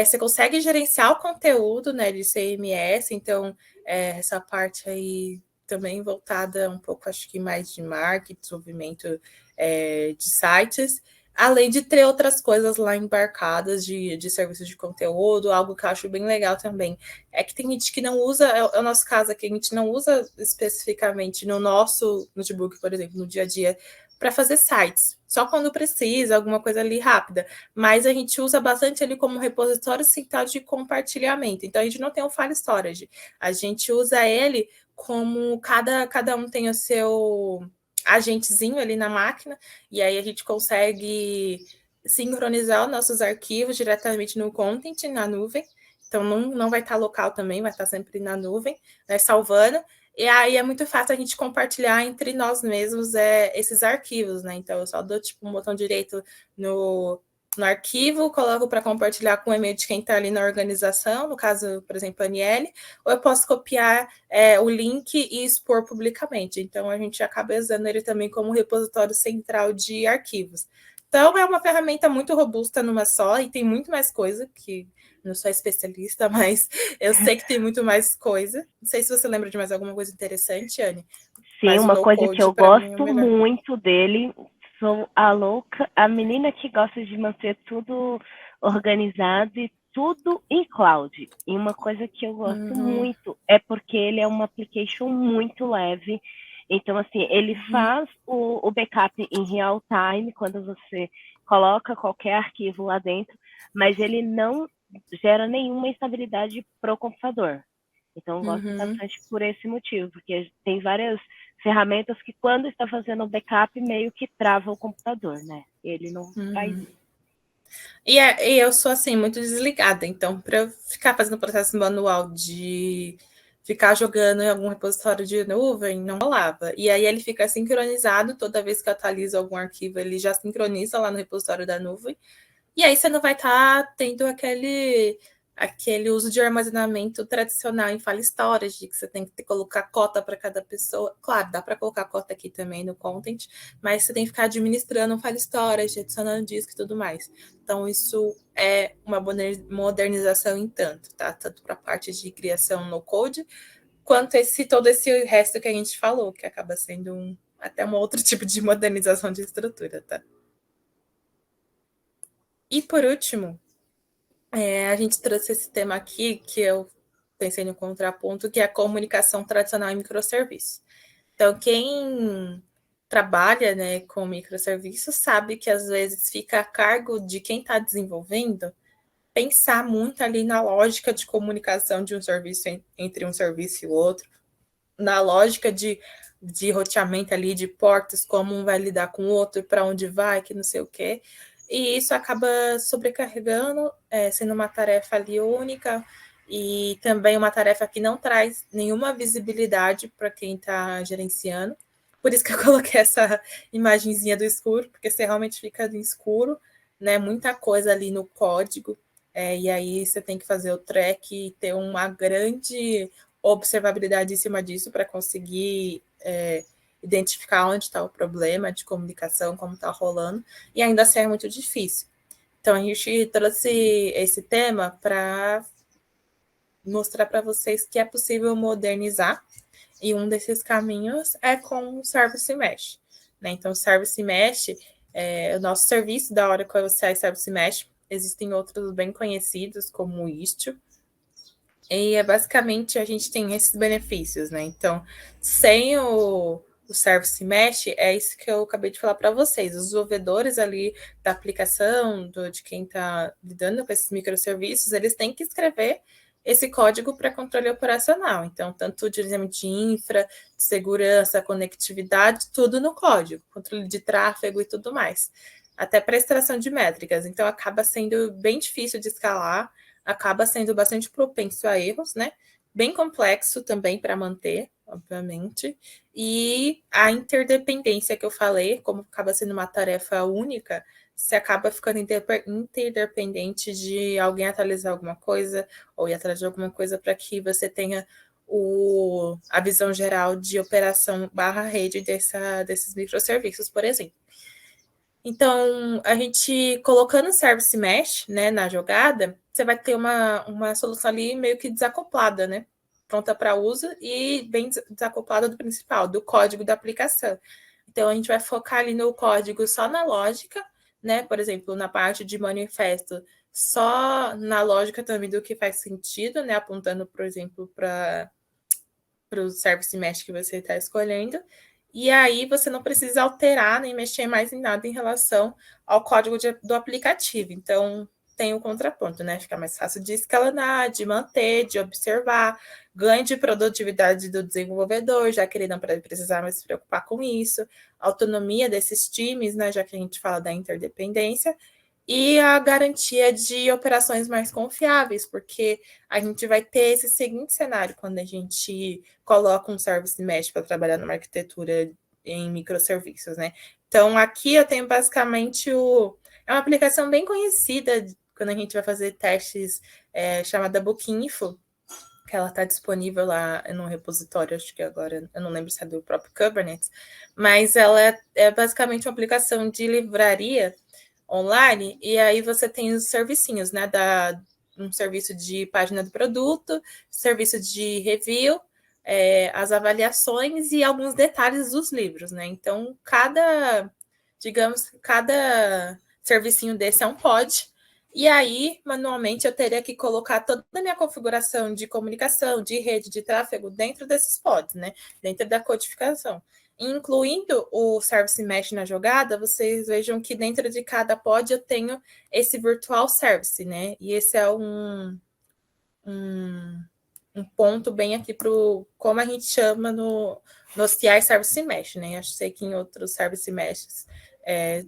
Você consegue gerenciar o conteúdo, né, de CMS, então essa parte aí também voltada um pouco, acho que mais de marketing, desenvolvimento de sites, além de ter outras coisas lá embarcadas de serviços de conteúdo, algo que eu acho bem legal também. É que tem gente que não usa, é o nosso caso aqui, a gente não usa especificamente no nosso notebook, por exemplo, no dia a dia, para fazer sites, só quando precisa, alguma coisa ali rápida, mas a gente usa bastante ele como repositório central de compartilhamento, então a gente não tem um file storage, a gente usa ele como cada um tem o seu agentezinho ali na máquina, e aí a gente consegue sincronizar os nossos arquivos diretamente no Content, na nuvem, então não vai estar local também, vai estar sempre na nuvem, né, salvando. E aí é muito fácil a gente compartilhar entre nós mesmos esses arquivos, né? Então eu só dou tipo um botão direito no arquivo, coloco para compartilhar com o e-mail de quem está ali na organização, no caso, por exemplo, a Aniele, ou eu posso copiar o link e expor publicamente. Então a gente acaba usando ele também como repositório central de arquivos. Então é uma ferramenta muito robusta numa só e tem muito mais coisa que não sou especialista, mas eu sei que tem muito mais coisa. Não sei se você lembra de mais alguma coisa interessante, Anne. Sim, Mas o uma no coisa que code, eu para mim, é o gosto melhor. muito dele, sou a louca, a menina que gosta de manter tudo organizado e tudo em cloud. E uma coisa que eu gosto muito é porque ele é uma application muito leve. Então, assim, ele faz o backup em real time, quando você coloca qualquer arquivo lá dentro, mas ele não gera nenhuma instabilidade para o computador. Então, eu gosto bastante por esse motivo, porque tem várias ferramentas que, quando está fazendo o backup, meio que trava o computador, né? Ele não faz isso. E eu sou, assim, muito desligada. Então, para eu ficar fazendo processo manual de ficar jogando em algum repositório de nuvem, não rolava. E aí ele fica sincronizado toda vez que eu atualizo algum arquivo, ele já sincroniza lá no repositório da nuvem. E aí você não vai estar tendo aquele uso de armazenamento tradicional em file storage, que você tem que colocar cota para cada pessoa. Claro, dá para colocar cota aqui também no content, mas você tem que ficar administrando um file storage, adicionando disco e tudo mais. Então, isso é uma modernização em tanto, tá? Tanto para a parte de criação no code, quanto todo esse resto que a gente falou, que acaba sendo até um outro tipo de modernização de estrutura, tá? E por último, a gente trouxe esse tema aqui, que eu pensei no contraponto, que é a comunicação tradicional em microserviços. Então, quem trabalha, né, com microserviços sabe que às vezes fica a cargo de quem está desenvolvendo pensar muito ali na lógica de comunicação de um serviço entre um serviço e o outro, na lógica de roteamento ali de portas, como um vai lidar com o outro, para onde vai, que não sei o quê. E isso acaba sobrecarregando, sendo uma tarefa ali única, e também uma tarefa que não traz nenhuma visibilidade para quem está gerenciando. Por isso que eu coloquei essa imagenzinha do escuro, porque você realmente fica no escuro, né? Muita coisa ali no código, e aí você tem que fazer o track e ter uma grande observabilidade em cima disso para conseguir identificar onde está o problema de comunicação, como está rolando, e ainda assim é muito difícil. Então, a gente trouxe esse tema para mostrar para vocês que é possível modernizar, e um desses caminhos é com o Service Mesh. Né? Então, o Service Mesh, o nosso serviço da Oracle CI Service Mesh, existem outros bem conhecidos, como o Istio, e basicamente a gente tem esses benefícios, né? Então, sem o Service Mesh, é isso que eu acabei de falar para vocês. Os desenvolvedores ali da aplicação, de quem está lidando com esses microserviços, eles têm que escrever esse código para controle operacional. Então, tanto de gerenciamento de infra, de segurança, conectividade, tudo no código, controle de tráfego e tudo mais. Até para extração de métricas. Então, acaba sendo bem difícil de escalar, acaba sendo bastante propenso a erros, né? Bem complexo também para manter, obviamente. E a interdependência que eu falei, como acaba sendo uma tarefa única, você acaba ficando interdependente de alguém atualizar alguma coisa ou ir atrás de alguma coisa para que você tenha a visão geral de operação / rede desses microserviços, por exemplo. Então, a gente colocando o Service Mesh, né, na jogada, você vai ter uma solução ali meio que desacoplada, né? Pronta para uso e bem desacoplada do principal, do código da aplicação. Então, a gente vai focar ali no código só na lógica, né? Por exemplo, na parte de manifesto, só na lógica também do que faz sentido, né? Apontando, por exemplo, para o Service Mesh que você está escolhendo. E aí você não precisa alterar nem mexer mais em nada em relação ao código do aplicativo. Então, tem o contraponto, né? Fica mais fácil de escalonar, de manter, de observar, ganho de produtividade do desenvolvedor, já que ele não precisar mais se preocupar com isso, autonomia desses times, né? Já que a gente fala da interdependência, e a garantia de operações mais confiáveis, porque a gente vai ter esse seguinte cenário quando a gente coloca um Service Mesh para trabalhar numa arquitetura em microserviços, né? Então, aqui eu tenho basicamente é uma aplicação bem conhecida quando a gente vai fazer testes, chamada Bookinfo, que ela está disponível lá no repositório, acho que agora, eu não lembro se é do próprio Kubernetes, mas ela é basicamente uma aplicação de livraria online, e aí você tem os servicinhos, né, um serviço de página do produto, serviço de review, as avaliações e alguns detalhes dos livros, né? Então, cada servicinho desse é um pod, e aí, manualmente, eu teria que colocar toda a minha configuração de comunicação, de rede, de tráfego dentro desses pods, né? Dentro da codificação. Incluindo o Service Mesh na jogada, vocês vejam que dentro de cada pod eu tenho esse virtual service, né? E esse é um ponto bem aqui para como a gente chama no CI Service Mesh, né? Acho que sei que em outros Service Meshes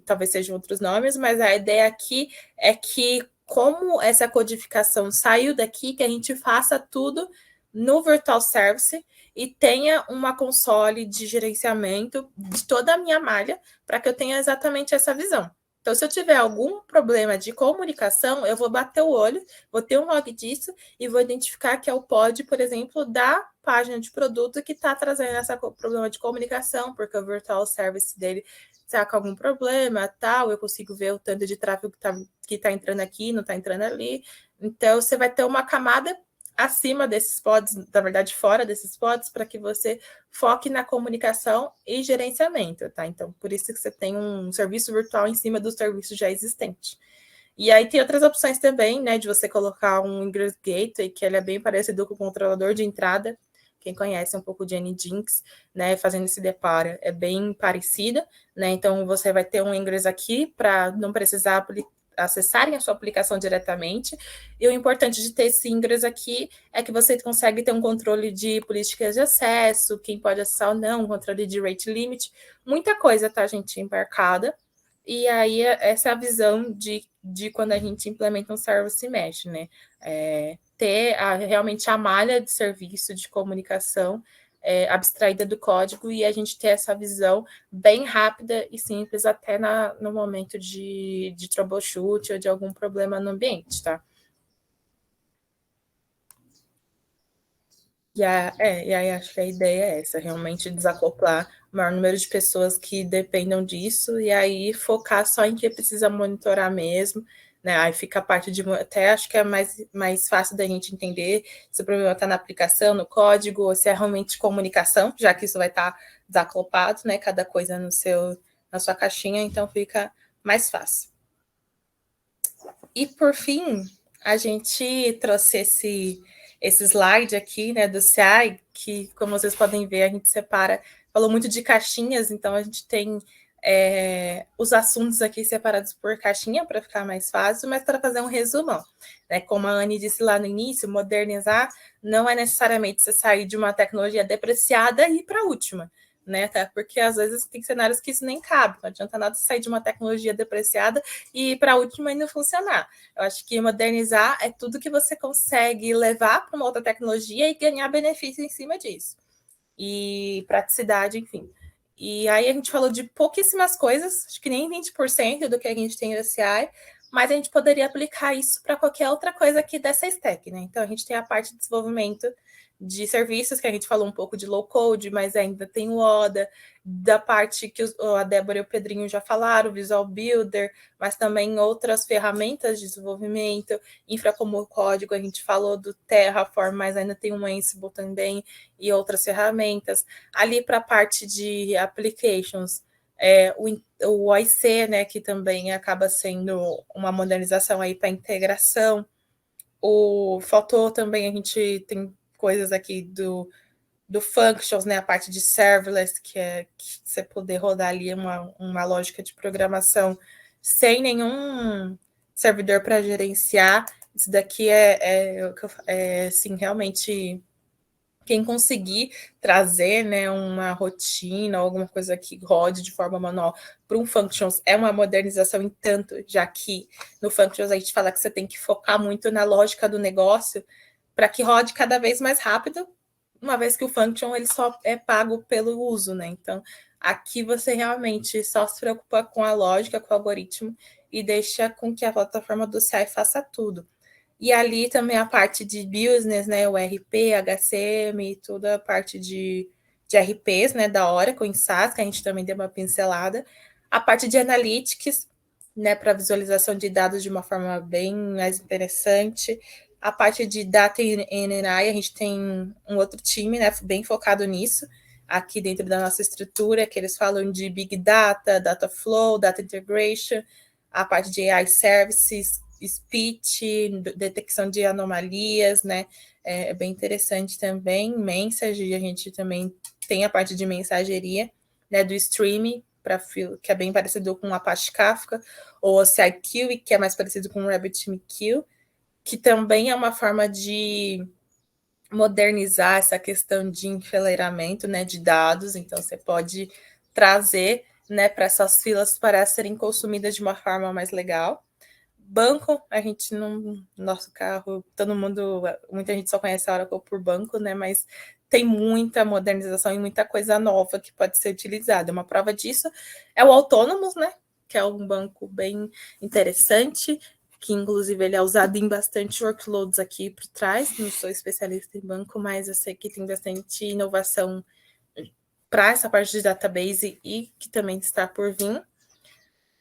talvez sejam outros nomes, mas a ideia aqui é que, como essa codificação saiu daqui, que a gente faça tudo no Virtual Service e tenha uma console de gerenciamento de toda a minha malha para que eu tenha exatamente essa visão. Então, se eu tiver algum problema de comunicação, eu vou bater o olho, vou ter um log disso e vou identificar que é o pod, por exemplo, da página de produto que está trazendo esse problema de comunicação, porque o Virtual Service dele está com algum problema, tal, eu consigo ver o tanto de tráfego que tá entrando aqui, não está entrando ali. Então, você vai ter uma camada acima desses pods, na verdade, fora desses pods, para que você foque na comunicação e gerenciamento, tá? Então, por isso que você tem um serviço virtual em cima do serviço já existente. E aí tem outras opções também, né, de você colocar um Ingress Gateway, que ele é bem parecido com o controlador de entrada. Quem conhece um pouco de Nginx, né, fazendo esse deparo, é bem parecida, né? Então você vai ter um Ingress aqui para não precisar acessarem a sua aplicação diretamente. E o importante de ter esse Ingress aqui é que você consegue ter um controle de políticas de acesso, quem pode acessar ou não, um controle de rate limit, muita coisa, tá, gente, embarcada. E aí, essa é a visão de quando a gente implementa um service mesh, né? Ter realmente a malha de serviço de comunicação abstraída do código e a gente ter essa visão bem rápida e simples até no momento de troubleshoot ou de algum problema no ambiente, tá? E aí acho que a ideia é essa, realmente desacoplar o maior número de pessoas que dependam disso e aí focar só em que precisa monitorar mesmo, né? Aí fica a parte de... Até acho que é mais fácil da gente entender se o problema está na aplicação, no código, ou se é realmente comunicação, já que isso vai estar desacoplado, né? Cada coisa na sua caixinha, então fica mais fácil. E, por fim, a gente trouxe esse slide aqui, né, do CI, que, como vocês podem ver, a gente falou muito de caixinhas, então a gente tem os assuntos aqui separados por caixinha para ficar mais fácil, mas para fazer um resumão. Né? Como a Anne disse lá no início, modernizar não é necessariamente você sair de uma tecnologia depreciada e ir para a última. Né? Até porque às vezes tem cenários que isso nem cabe, não adianta nada sair de uma tecnologia depreciada e ir para a última e não funcionar. Eu acho que modernizar é tudo que você consegue levar para uma outra tecnologia e ganhar benefício em cima disso. E praticidade, enfim. E aí a gente falou de pouquíssimas coisas, acho que nem 20% do que a gente tem no SI, mas a gente poderia aplicar isso para qualquer outra coisa aqui dessa stack, né? Então a gente tem a parte de desenvolvimento de serviços, que a gente falou um pouco de low code, mas ainda tem o ODA, da parte que a Débora e o Pedrinho já falaram, o Visual Builder, mas também outras ferramentas de desenvolvimento, infra como código, a gente falou do Terraform, mas ainda tem um Ansible também, e outras ferramentas. Ali para a parte de applications, o OIC, né, que também acaba sendo uma modernização aí para integração. Faltou também, a gente tem coisas aqui do functions, né, a parte de serverless, que você poder rodar ali uma lógica de programação sem nenhum servidor para gerenciar. Isso daqui assim, realmente quem conseguir trazer, né, uma rotina, alguma coisa que rode de forma manual para um Functions é uma modernização em tanto, já que no Functions a gente fala que você tem que focar muito na lógica do negócio para que rode cada vez mais rápido, uma vez que o Function ele só é pago pelo uso, né? Então, aqui você realmente só se preocupa com a lógica, com o algoritmo e deixa com que a plataforma do CI faça tudo. E ali também a parte de business, né, o RP, HCM, toda a parte de RPs, né, da Oracle em SaaS, que a gente também deu uma pincelada. A parte de analytics, né, para visualização de dados de uma forma bem mais interessante. A parte de data e NNI, a gente tem um outro time, né, bem focado nisso, aqui dentro da nossa estrutura, que eles falam de Big Data, Data Flow, Data Integration, a parte de AI Services, speech, detecção de anomalias, né? É bem interessante também. Message, a gente também tem a parte de mensageria, né? Do streaming, que é bem parecido com o Apache Kafka, ou o CIQ, que é mais parecido com o RabbitMQ, que também é uma forma de modernizar essa questão de enfileiramento, né, de dados. Então, você pode trazer, né, para essas filas para serem consumidas de uma forma mais legal. Banco, a gente não... Nosso carro, muita gente só conhece a Oracle por banco, né? Mas tem muita modernização e muita coisa nova que pode ser utilizada. Uma prova disso é o Autonomous, né? Que é um banco bem interessante, que inclusive ele é usado em bastante workloads aqui por trás. Não sou especialista em banco, mas eu sei que tem bastante inovação para essa parte de database e que também está por vir.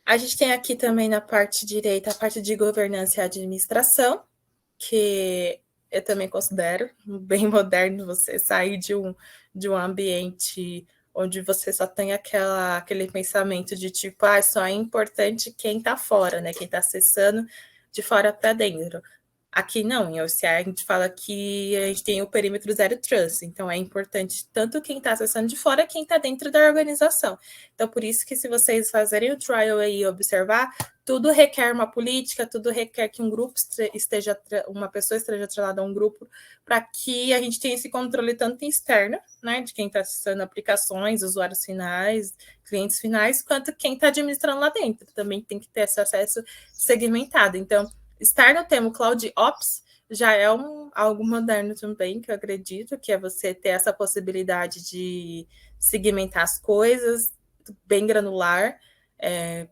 A gente tem aqui também na parte direita a parte de governança e administração, que eu também considero bem moderno você sair de um ambiente onde você só tem aquele pensamento de tipo, só é importante quem está fora, né? Quem está acessando de fora para dentro. Aqui não, em OCR a gente fala que a gente tem o perímetro zero trust, então é importante tanto quem está acessando de fora, quem está dentro da organização. Então, por isso que se vocês fazerem o trial aí e observar, tudo requer uma política, tudo requer que um grupo esteja, uma pessoa esteja atrelada a um grupo, para que a gente tenha esse controle tanto externo, né, de quem está acessando aplicações, usuários finais, clientes finais, quanto quem está administrando lá dentro. Também tem que ter esse acesso segmentado. Então, estar no termo Cloud Ops já é algo moderno também, que eu acredito, que é você ter essa possibilidade de segmentar as coisas, bem granular,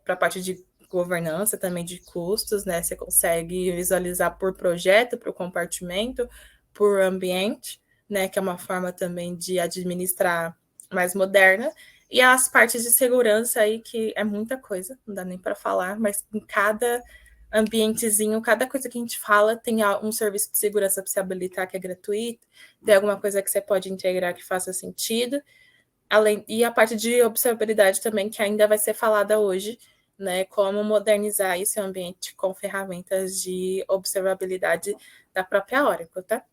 para a parte de governança, também de custos, né? Você consegue visualizar por projeto, por compartimento, por ambiente, né? Que é uma forma também de administrar mais moderna. E as partes de segurança aí, que é muita coisa, não dá nem para falar, mas em cada ambientezinho, cada coisa que a gente fala tem um serviço de segurança para se habilitar que é gratuito, tem alguma coisa que você pode integrar que faça sentido, e a parte de observabilidade também, que ainda vai ser falada hoje, né? Como modernizar esse ambiente com ferramentas de observabilidade da própria Oracle, tá?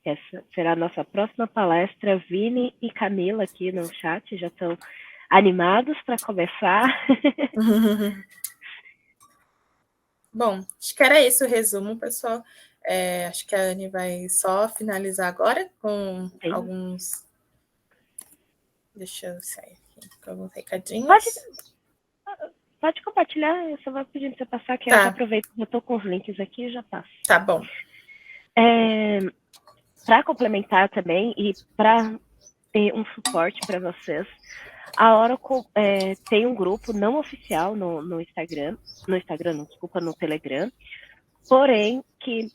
Essa será a nossa próxima palestra. Vini e Camila aqui no chat já estão animados para começar. Bom, acho que era esse o resumo, pessoal. Acho que a Anne vai só finalizar agora com alguns... Deixa eu sair aqui com alguns recadinhos. Pode compartilhar, eu só vou pedir para você passar, que tá. Eu já aproveito, já estou com os links aqui e já passo. Tá bom. Para complementar também e para ter um suporte para vocês, a Oracle tem um grupo não oficial no Instagram, não, desculpa, no Telegram, porém que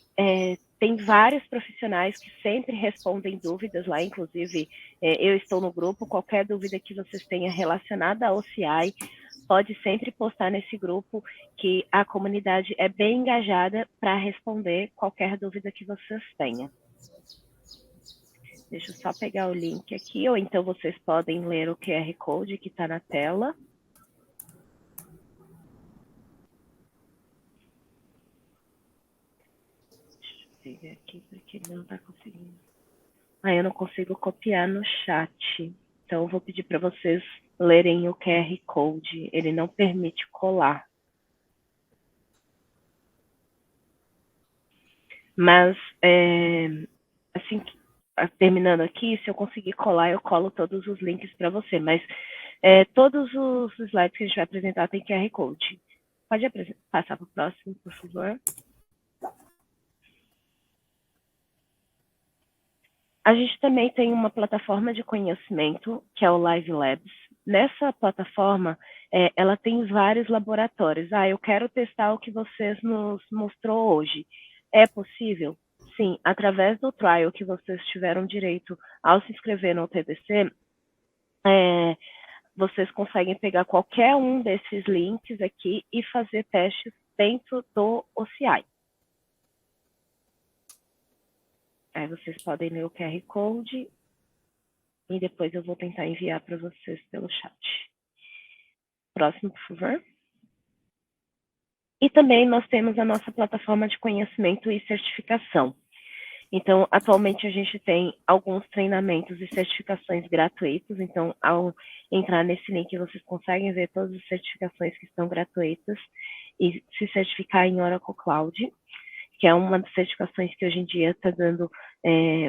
tem vários profissionais que sempre respondem dúvidas lá, inclusive eu estou no grupo, qualquer dúvida que vocês tenham relacionada ao OCI, pode sempre postar nesse grupo, que a comunidade é bem engajada para responder qualquer dúvida que vocês tenham. Deixa eu só pegar o link aqui, ou então vocês podem ler o QR Code que está na tela. Deixa eu pegar aqui, porque ele não está conseguindo. Eu não consigo copiar no chat. Então, eu vou pedir para vocês lerem o QR Code. Ele não permite colar. Mas, assim, terminando aqui, se eu conseguir colar, eu colo todos os links para você. Mas todos os slides que a gente vai apresentar tem QR Code. Pode passar para o próximo, por favor. A gente também tem uma plataforma de conhecimento, que é o Live Labs. Nessa plataforma, ela tem vários laboratórios. Eu quero testar o que vocês nos mostrou hoje. É possível? Sim, através do trial que vocês tiveram direito ao se inscrever no TDC, vocês conseguem pegar qualquer um desses links aqui e fazer testes dentro do OCI. Aí vocês podem ler o QR Code e depois eu vou tentar enviar para vocês pelo chat. Próximo, por favor. E também nós temos a nossa plataforma de conhecimento e certificação. Então, atualmente a gente tem alguns treinamentos e certificações gratuitos. Então, ao entrar nesse link, vocês conseguem ver todas as certificações que estão gratuitas e se certificar em Oracle Cloud, que é uma das certificações que hoje em dia está dando,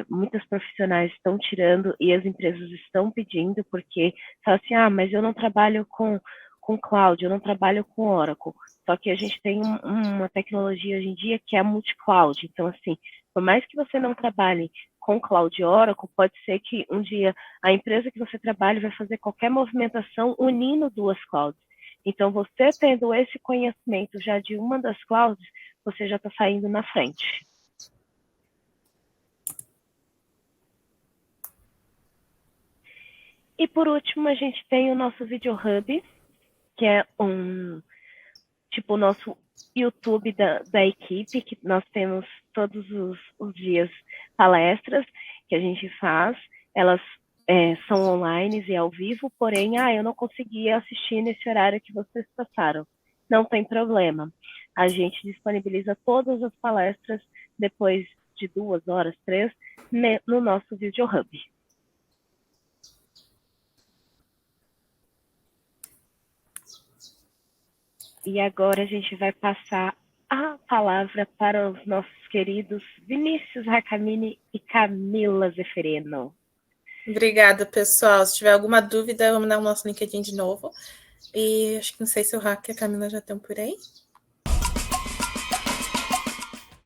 muitos profissionais estão tirando e as empresas estão pedindo, porque falam assim, mas eu não trabalho com cloud, eu não trabalho com Oracle. Só que a gente tem uma tecnologia hoje em dia que é a multi-cloud. Então, assim, por mais que você não trabalhe com cloud e Oracle, pode ser que um dia a empresa que você trabalha vai fazer qualquer movimentação unindo duas clouds. Então, você tendo esse conhecimento já de uma das clouds, você já está saindo na frente. E por último, a gente tem o nosso Video Hub, que é o nosso YouTube da equipe, que nós temos todos os dias palestras que a gente faz. Elas são online e ao vivo, porém, eu não consegui assistir nesse horário que vocês passaram. Não tem problema. A gente disponibiliza todas as palestras depois de 2 horas, 3, no nosso Video Hub. E agora a gente vai passar a palavra para os nossos queridos Vinícius Racamini e Camila Zeferino. Obrigada, pessoal. Se tiver alguma dúvida, vamos dar o nosso LinkedIn de novo. E acho que não sei se o Rack e a Camila já estão por aí.